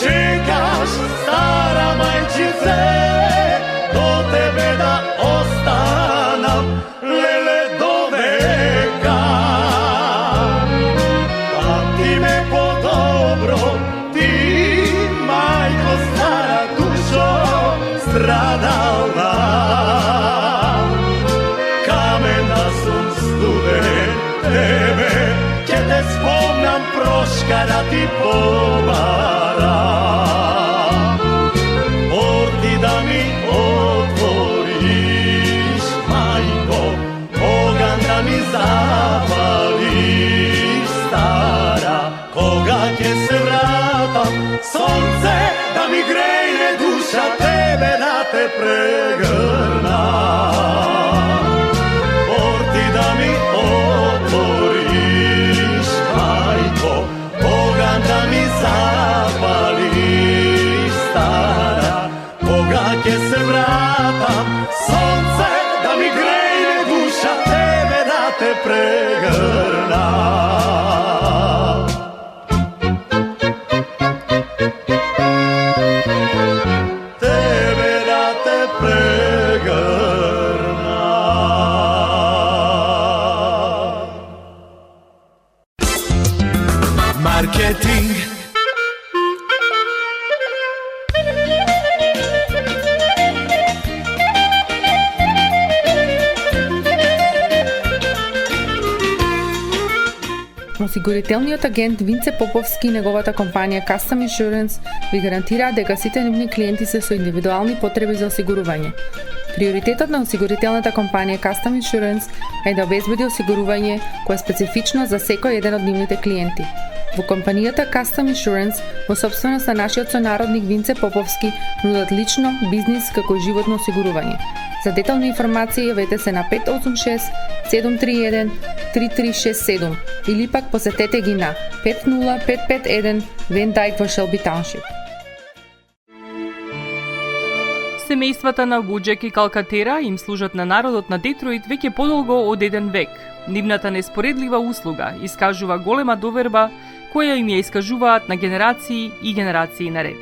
чекаш, стара мајчице, до тебе да останам, леле до века? Памти ме по-добро, ти мајко стара душо страдална. Камен да сум студен, тебе ќе те спомнам, прошка да ти побара. Порти да ми отвориш, мајко, оган да ми запалиш, стара, кога ќе се вратам, сонце да ми грејне душа, тебе да те прегрнам. Порти да ми отвориш, мајко, оган да ми запалиш, стара, кога ќе се вратам, сонце да ми грејне душа, тебе да те прегрнам. Тебе да те прегрнам. Маркетинг. Осигурителниот агент Винце Поповски и неговата компанија Custom Insurance ви гарантираат дека сите нивни клиенти се со индивидуални потреби за осигурување. Приоритетот на осигурителната компанија Custom Insurance е да обезбеди осигурување кое е специфично за секој еден од нивните клиенти. Во компанијата Custom Insurance, во собственост на нашиот сонародник Винце Поповски, нудат лично, бизнис како и животно осигурување. За детални информации јавете се на 586 731 3367 или пак посетете ги на 50551 Вен Дайк во Шелби Тауншип. Семејствата на Вуџек и Калкатера им служат на народот на Детройт веќе подолго од еден век. Нивната неспоредлива услуга искажува голема доверба која им ја искажуваат на генерации и генерации наред.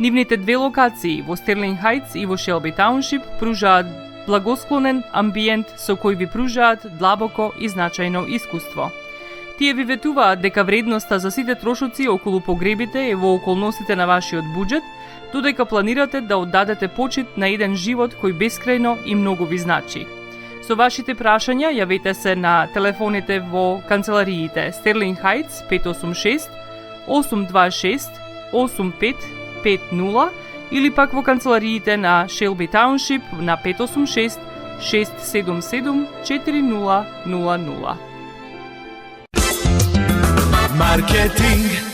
Нивните две локации во Стерлинг Хајтс и во Шелби Тауншип пружаат благосклонен амбиент со кој ви пружаат длабоко и значајно искуство. Тие ви ветуваат дека вредноста за сите трошоци околу погребите е во околностите на вашиот буџет, додека планирате да оддадете почит на еден живот кој бескрајно и многу ви значи. Со вашите прашања јавете се на телефоните во канцелариите Стерлинг Хајтс 586 826 8550 или пак во канцелариите на Шелби Тауншип на 586 677 4000. Маркетинг.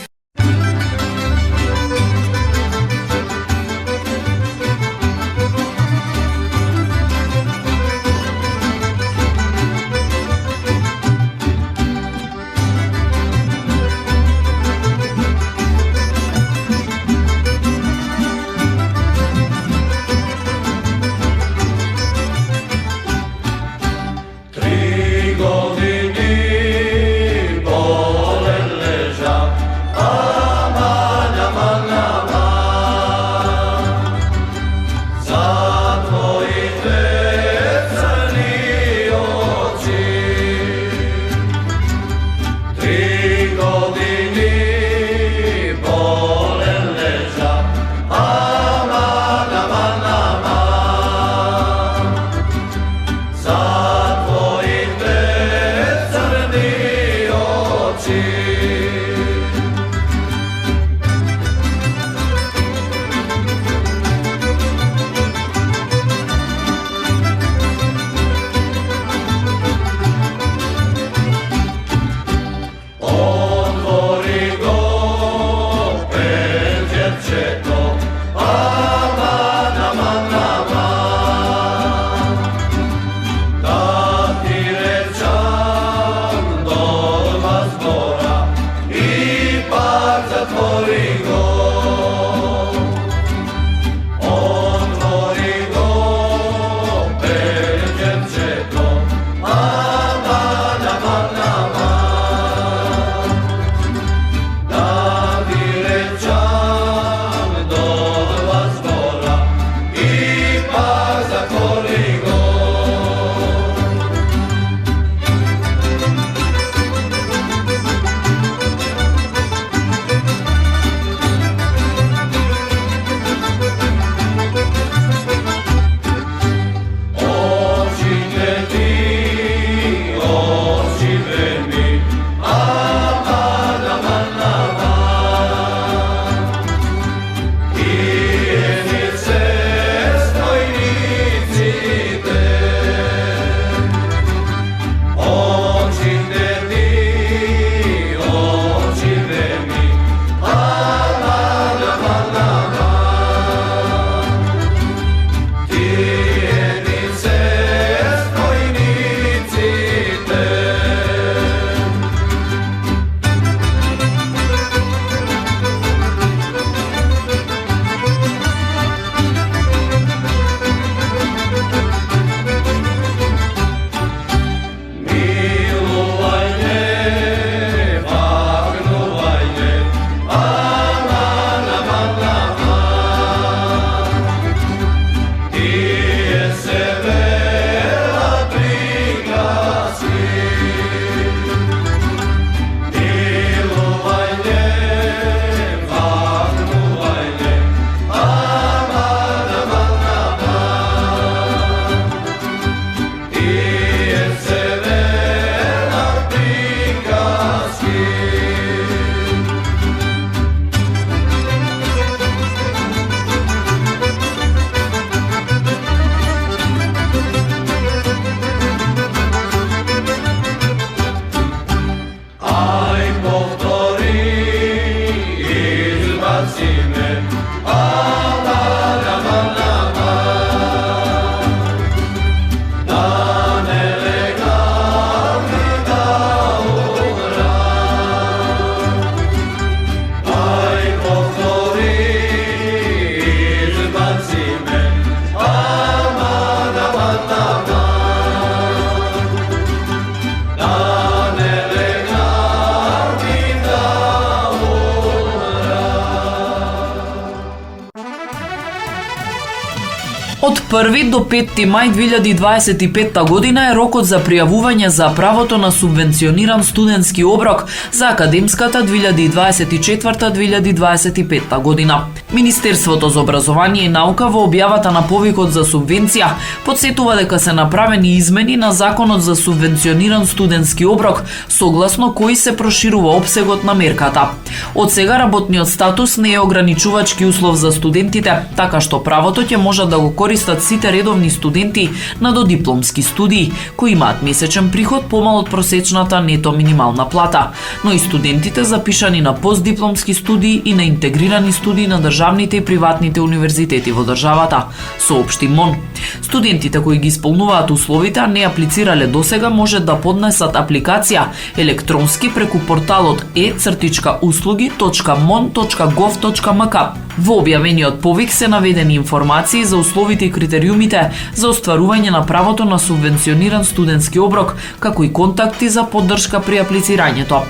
1 до 5 мај 2025 година е рокот за пријавување за правото на субвенциониран студентски оброк за академската 2024-2025 година. Министерството за образование и наука во објавата на повикот за субвенција потсетува дека се направени измени на Законот за субвенциониран студентски оброк, согласно кои се проширува опсегот на мерката. Од сега работниот статус не е ограничувачки услов за студентите, така што правото ќе можат да го користат сите редовни студенти на додипломски студии, кои имаат месечен приход помал од просечната нето минимална плата, но и студентите запишани на постдипломски студии и на интегрирани студии на државните и приватните универзитети во државата, соопшти МОН. Студентите кои ги исполнуваат условите, а не аплицирале досега, може да поднесат апликација електронски преку порталот e-uslugi.mon.gov.mk. Во објавениот повик се наведени информации за условите и критериумите за остварување на правото на субвенциониран студентски оброк, како и контакти за поддршка при аплицирањето.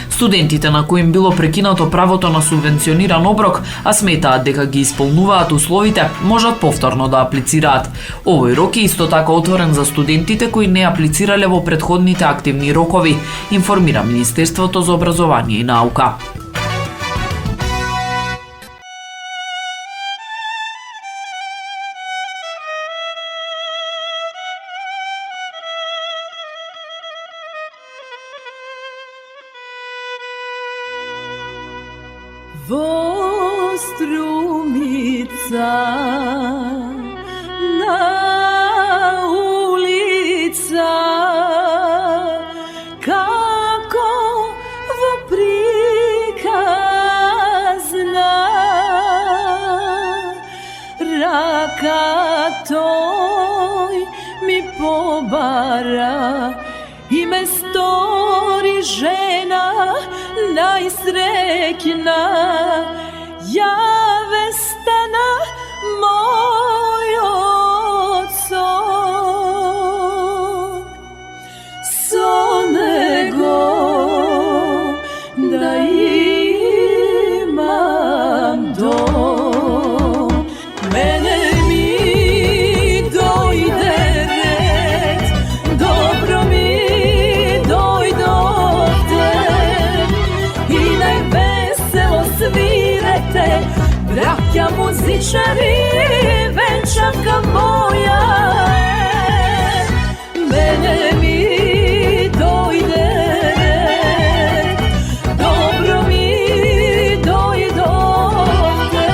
Студентите на кои им било прекинато правото на субвенциониран оброк, а сметаат дека ги исполнуваат условите, можат повторно да аплицираат. Овој рок е исто така отворен за студентите кои не аплицирале во претходните активни рокови, информира Министерството за образование и наука. Во струмица на улица, како во приказна рака тој ми побара и ме стори жена најсреќна. Ја вестана мојот сон, со него да имам дом. Мене ми дојде ред, добро ми дојдовте и највесело свирете, браќа музичари, венчанка моја е. Мене ми дојде ред, добро ми дојдовте,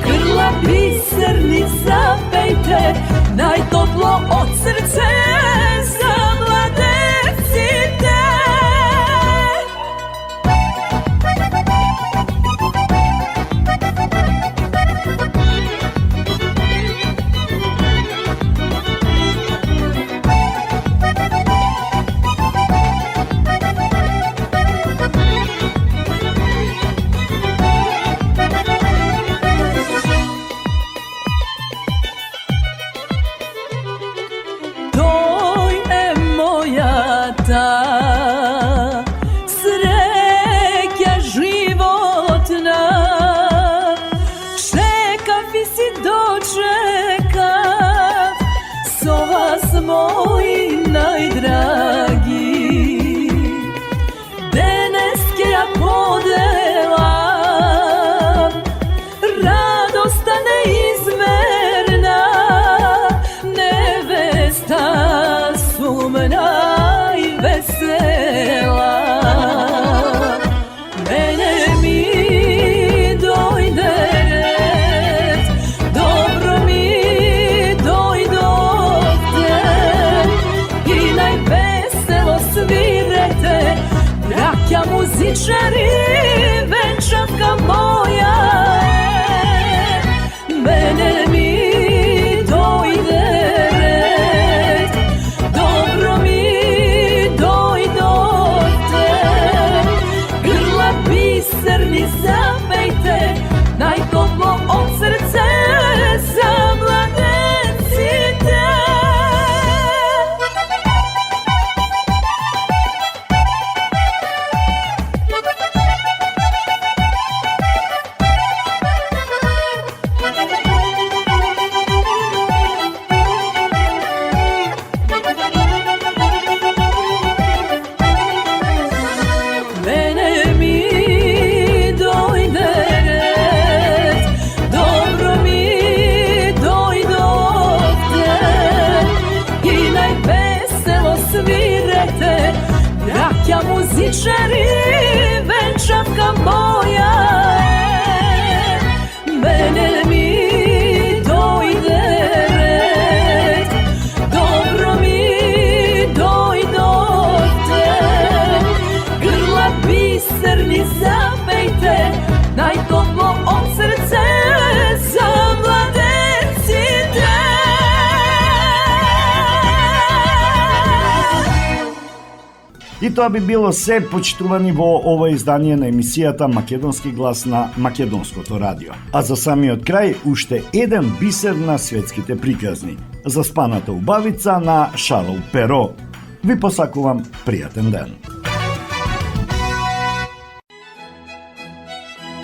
грла бисерни запејте, најтопло од срце за младеците. Тој е мојата среќа животна, чекав и си дочекав со вас мои најдраги. Денес ќе ја поделам, радоста неизмерна, невеста сумна и весела. И тоа би било се, почитувани во ова издание на емисијата Македонски глас на Македонското радио. А за самиот крај, уште еден бисер на светските приказни. Заспаната убавица на Шарл Перо. Ви посакувам пријатен ден.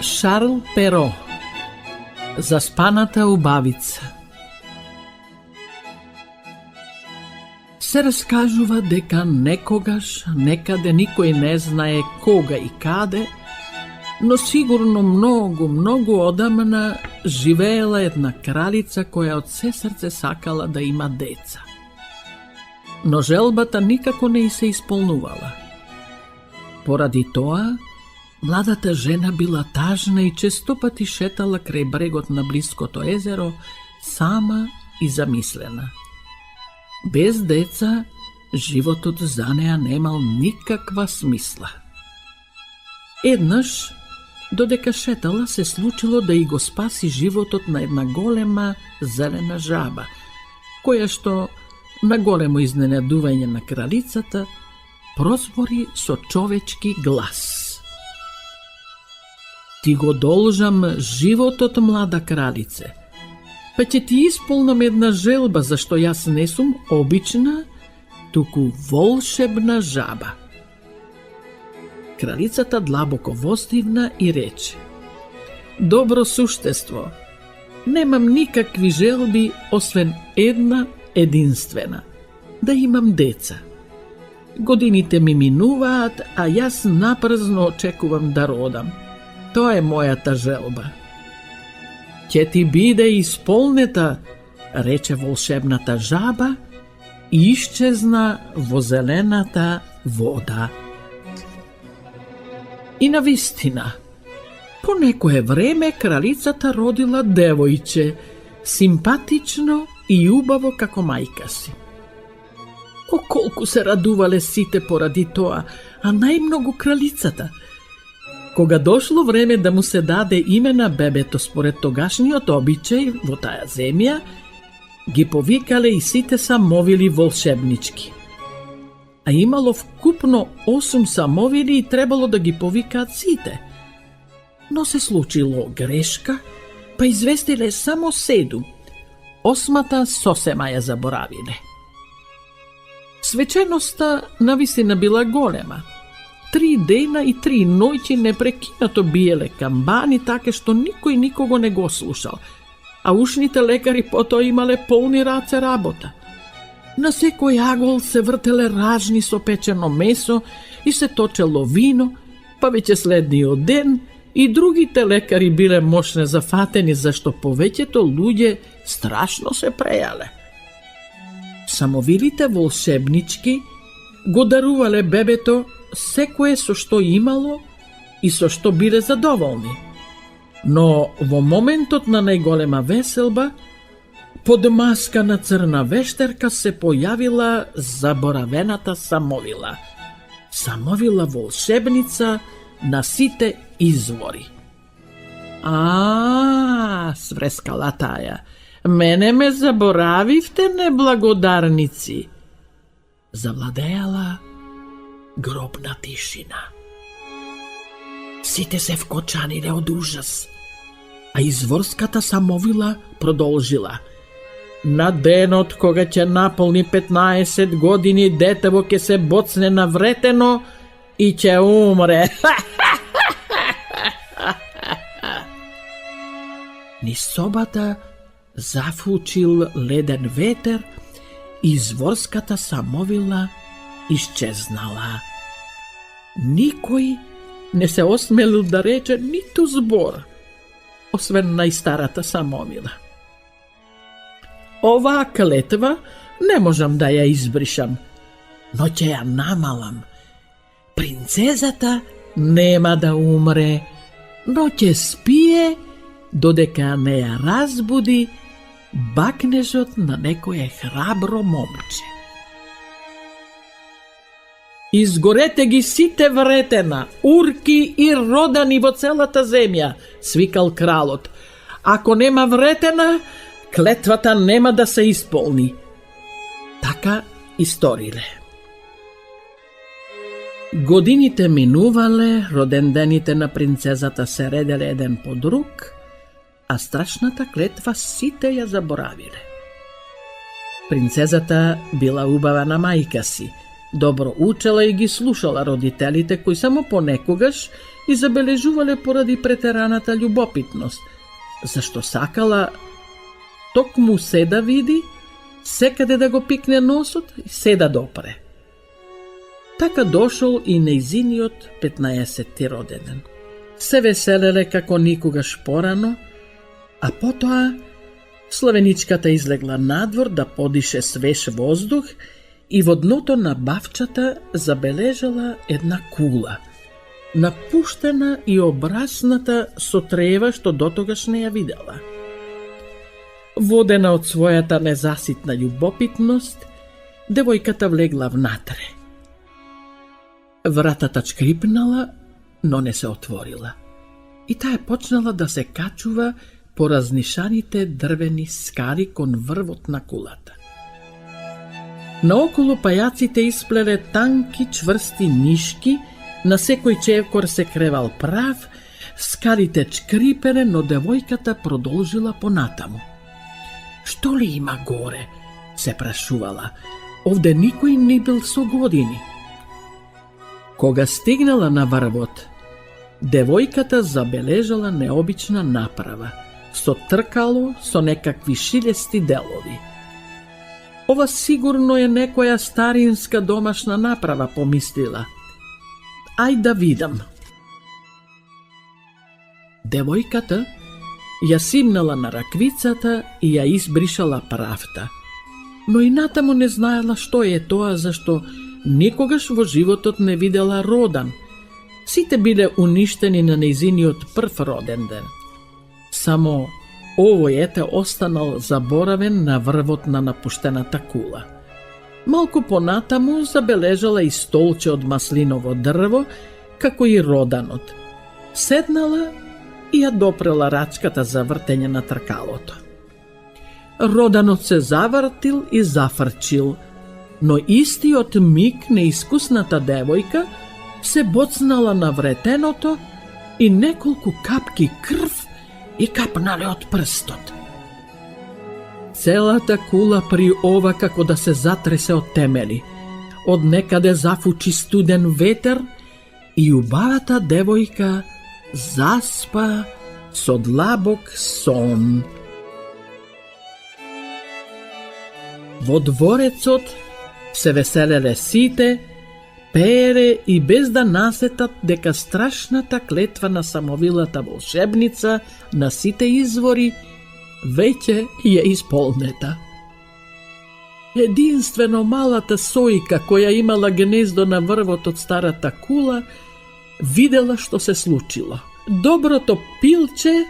Шарл Перо. Заспаната убавица. Се раскажува дека некогаш, некаде никој не знае кога и каде, но сигурно многу одамна живеела една кралица која од се срце сакала да има деца. Но желбата никако не и се исполнувала. Поради тоа, младата жена била тажна и често пати шетала крај брегот на блиското езеро, сама и замислена. Без деца, животот за неа немал никаква смисла. Еднаш, додека шетала, се случило да и го спаси животот на една голема зелена жаба, која што, на големо изненадување на кралицата, прозбори со човечки глас. Ти го должам животот, млада кралице, па ќе ти исполнам една желба, зашто јас не сум обична, туку волшебна жаба. Кралицата длабоко воздивна и рече: Добро суштество, немам никакви желби, освен една единствена, да имам деца. Годините ми минуваат, а јас напразно очекувам да родам. Тоа е мојата желба. Ќе ти биде исполнета, рече волшебната жаба и исчезна во зелената вода. И навистина, по некое време кралицата родила девојче, симпатично и убаво како мајка си. О, колку се радувале сите поради тоа, а најмногу кралицата. Кога дошло време да му се даде име на бебето според тогашниот обичај во таа земја, ги повикале и сите самовили волшебнички. А имало вкупно 8 самовили и требало да ги повикаат сите. Но се случило грешка, па известиле само 7. 8-та сосема ја заборавиле. Свеченоста навистина била голема. 3 дена и 3 ноќи непрекинато биеле камбани, така што никој никого не го слушал, а ушните лекари потоа имале полни раце работа. На секој агол се вртеле ражни со печено месо и се точело вино, па веќе следниот ден и другите лекари биле мошне зафатени, зашто повеќето луѓе страшно се прејале. Самовилите волшебнички го дарувале бебето секое со што имало и со што биле задоволни. Но во моментот на најголема веселба, под маска на црна вештерка се појавила заборавената самовила. Самовила волшебница на сите извори. Сврескала таја, мене ме заборавивте, неблагодарници. Завладеала гробна тишина. Сите се вкочаниле од ужас, а изворската самовила продолжила: На денот кога ќе наполни 15 години, детево ќе се боцне навретено и ќе умре. Низ собата зафучил леден ветер и изворската самовила исчезнала. Никој не се осмелил да рече ниту збор, освен најстарата самовила. Оваа клетва не можам да ја избришам, но ќе ја намалам. Принцезата нема да умре, но ќе спие додека не ја разбуди бакнежот на некое храбро момче. Изгорете ги сите вретена, урки и родани во целата земја, свикал кралот. Ако нема вретена, клетвата нема да се исполни. Така и сториле. Годините минувале, родендените на принцезата се ределе еден по друг, а страшната клетва сите ја заборавиле. Принцезата била убава на мајка си, добро учела и ги слушала родителите кои само понекогаш и забележувале поради претераната љубопитност, зашто сакала токму се да види, секаде да го пикне носот и се да допре. Така дошол и нејзиниот 15-ти роденден. Се веселеле како никогаш порано, а потоа Славеничката излегла надвор да подише свеж воздух и во дното на бавчата забележала една кула, напуштена и обрасната со трева што дотогаш не ја видела. Водена од својата незаситна љубопитност, девојката влегла внатре. Вратата чкрипнала, но не се отворила. И таа почнала да се качува по разнишаните дрвени скари кон врвот на кулата. Наоколу пајаците исплеле танки, чврсти нишки, на секој чевкор се кревал прав, скарите чкрипеле, но девојката продолжила понатаму. Што ли има горе? Се прашувала. Овде никој не бил со години. Кога стигнала на врвот, девојката забележала необична направа, со тркало, со некакви шилести делови. Ова сигурно е некоја старинска домашна направа, помислила. Ај да видам. Девојката ја симнала на раквицата и ја избришала правта, но и натаму не знаела што е тоа, зашто никогаш во животот не видела родан. Сите биле уништени на нејзиниот прв роденден. Само овој ете останал заборавен на врвот на напуштената кула. Малку понатаму забележала и столче од маслиново дрво, како и роданот. Седнала и ја допрела рачката за вртење на тркалото. Роданот се завртил и зафрчил, но истиот миг неискусната девојка се боцнала на вретеното и неколку капки крв и капнале од прстот. Целата кула при ова како да се затресе од темели. Од некаде зафучи студен ветер и убавата девојка заспа со длабок сон. Во дворецот се веселеле сите, пеере и без да насетат дека страшната клетва на самовилата волшебница на сите извори веќе е исполнета. Единствено малата сојка која имала гнездо на врвот од старата кула видела што се случило. Доброто пилче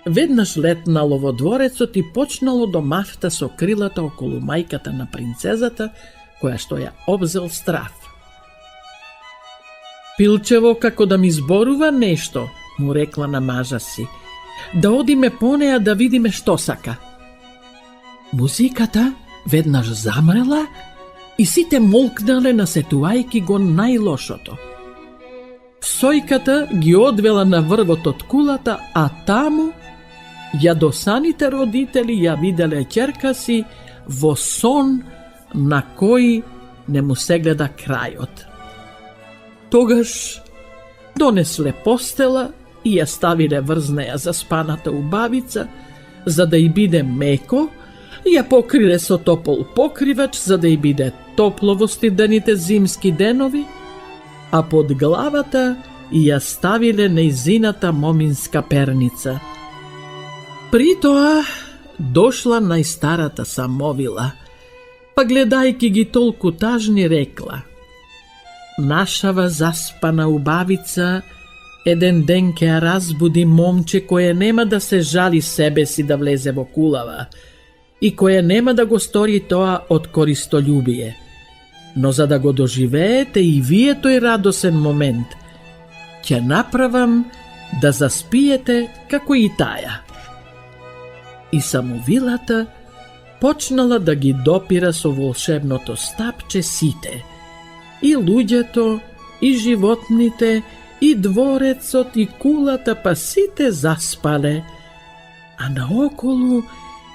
веднаш летнало во дворецот и почнало да мафта со крилата околу мајката на принцезата, која што ја обзел страв. Пилчево како да ми зборува нешто, му рекла на мажа си. Да одиме по неја да видиме што сака. Музиката веднаш замрела и сите молкнале насетувајки го најлошото. Сојката ги одвела на врвот од кулата, а таму јадосаните родители ја виделе ќерка си во сон на кој не му се гледа крајот. Тогаш донесле постела и ја ставиле врз неја заспаната убавица, за да ја биде меко, ја покриле со топол покривач, за да ја биде топло во студените зимски денови, а под главата ја ставиле нејзината моминска перница. При тоа дошла најстарата самовила, па гледајки ги толку тажни рекла: нашава заспана убавица еден ден ќе ја разбуди момче кое нема да се жали себе си да влезе во кулава и кое нема да го стори тоа од користолюбие. Но за да го доживеете и вие тој радосен момент, ќе направам да заспиете како и таја. И самовилата почнала да ги допира со волшебното стапче сите, и луѓето, и животните, и дворецот, и кулата, па сите заспале, а наоколу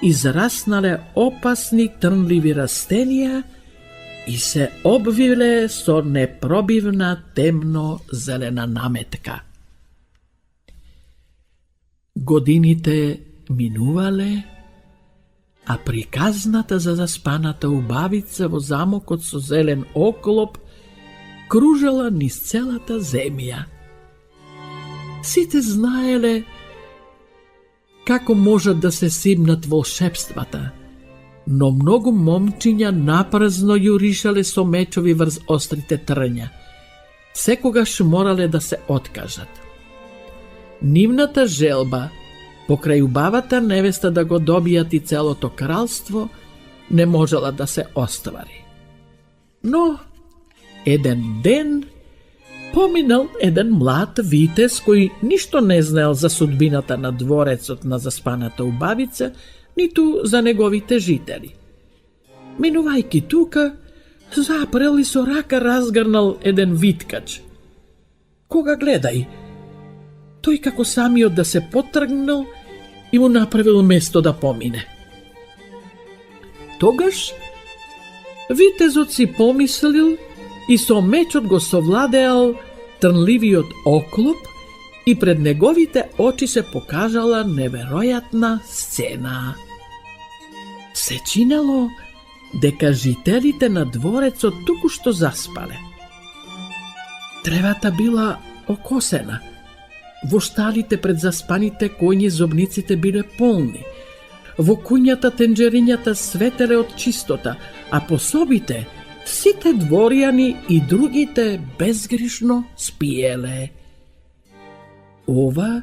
израснале опасни трнливи растенија и се обвиле со непробивна темно-зелена наметка. Годините минувале, а приказната за заспаната убавица во замокот со зелен оклоп кружела низ целата земја. Сите знаеле како можат да се симнат волшебствата, но многу момчиња напразно јуришале со мечови врз острите трња. Секогаш морале да се откажат. Нивната желба, покрај убавата невеста да го добијат и целото кралство, не можела да се оствари. Но еден ден поминал еден млад витез кој ништо не знаел за судбината на дворецот на заспаната убавица, ниту за неговите жители. Минувајќи тука, запрел и со рака разгрнал еден виткач. Кога гледај, тој како самиот да се потргнал и му направил место да помине. Тогаш витезот си помислил и со мечот го совладеал трнливиот оклоп и пред неговите очи се покажала неверојатна сцена. Се чинело дека жителите на дворецот туку што заспале. Тревата била окосена. Во шталите пред заспаните коњи зобниците биле полни. Во куњата тенџерињата светеле од чистота, а по собите сите дворјани и другите безгришно спиеле. Ова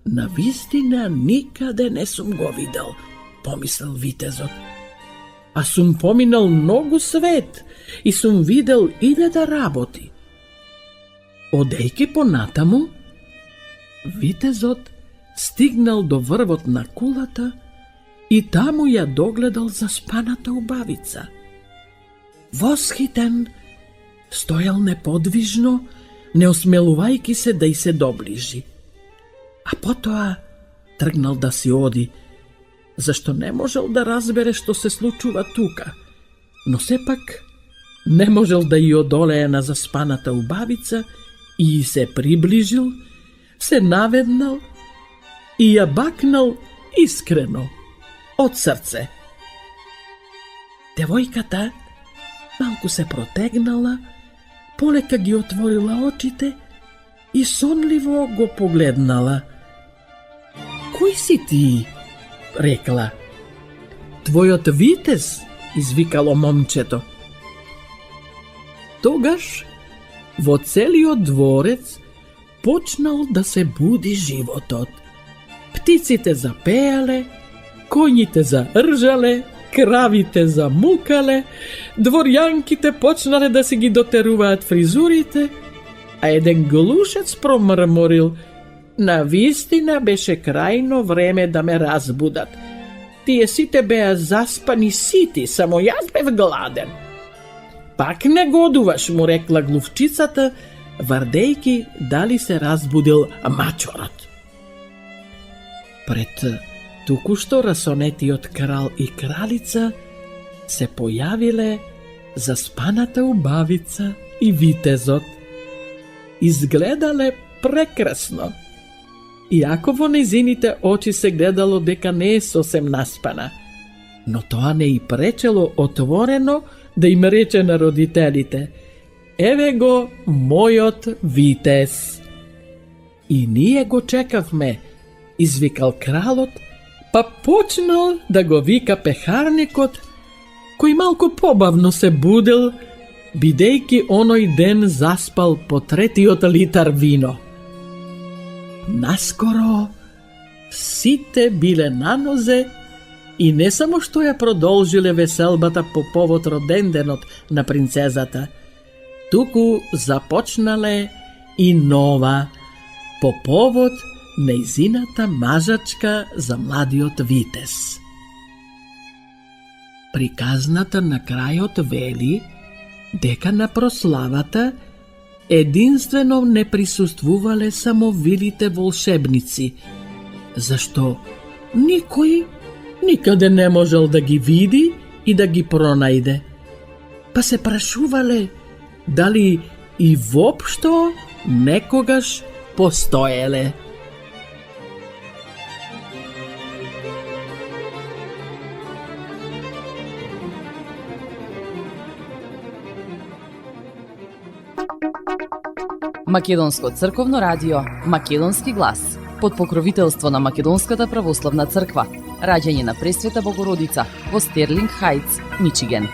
навистина никаде не сум го видел, помислил витезот. А сум поминал многу свет и сум видел 1000 работи. Одејќи понатаму, витезот стигнал до врвот на кулата и таму ја догледал заспаната убавица. Восхитен, стојал неподвижно, не осмелувајќи се да и се доближи. А потоа тргнал да си оди, зашто не можел да разбере што се случува тука, но сепак не можел да и одолее на заспаната убавица и се приближил, се наведнал и ја бакнал искрено, од срце. Девојката малку се протегнала, полека ги отворила очите и сонливо го погледнала. Кој си ти? Рекла. Твојот витез, извикало момчето. Тогаш во целиот дворец почнал да се буди животот. Птиците запеале, коњите заржале, кравите замукале, дворјанките почнале да си ги дотеруваат фризурите, а еден глушец промрморил: навистина беше крајно време да ме разбудат. Тие сите беа заспани сити, само јас бев гладен. Пак не годуваш, му рекла глувчицата, вардејки дали се разбудил мачорот. Пред туку-што расонетиот крал и кралица се појавиле заспаната убавица и витезот. Изгледале прекрасно, иако во незините очи се гледало дека не е сосем наспана, но тоа не и пречело отворено да им рече на родителите: еве го мојот витез. И ние го чекавме, извикал кралот, па почнал да го вика пехарникот, кој малку побавно се будел, бидејќи оној ден заспал по 3-тиот литар вино. Наскоро сите биле на нозе и не само што ја продолжиле веселбата по повод роденденот на принцезата, туку започнале и нова по повод нејзината мажачка за младиот витез. Приказната на крајот вели дека на прославата единствено не присуствувале само велите волшебници, зашто никој никаде не можел да ги види и да ги пронајде. Па се прашувале дали и воопшто некогаш постоеле. Македонско црковно радио, Македонски глас, под покровителство на Македонската православна црква, раѓање на Пресвета Богородица во Стерлинг Хајтс, Мичиген.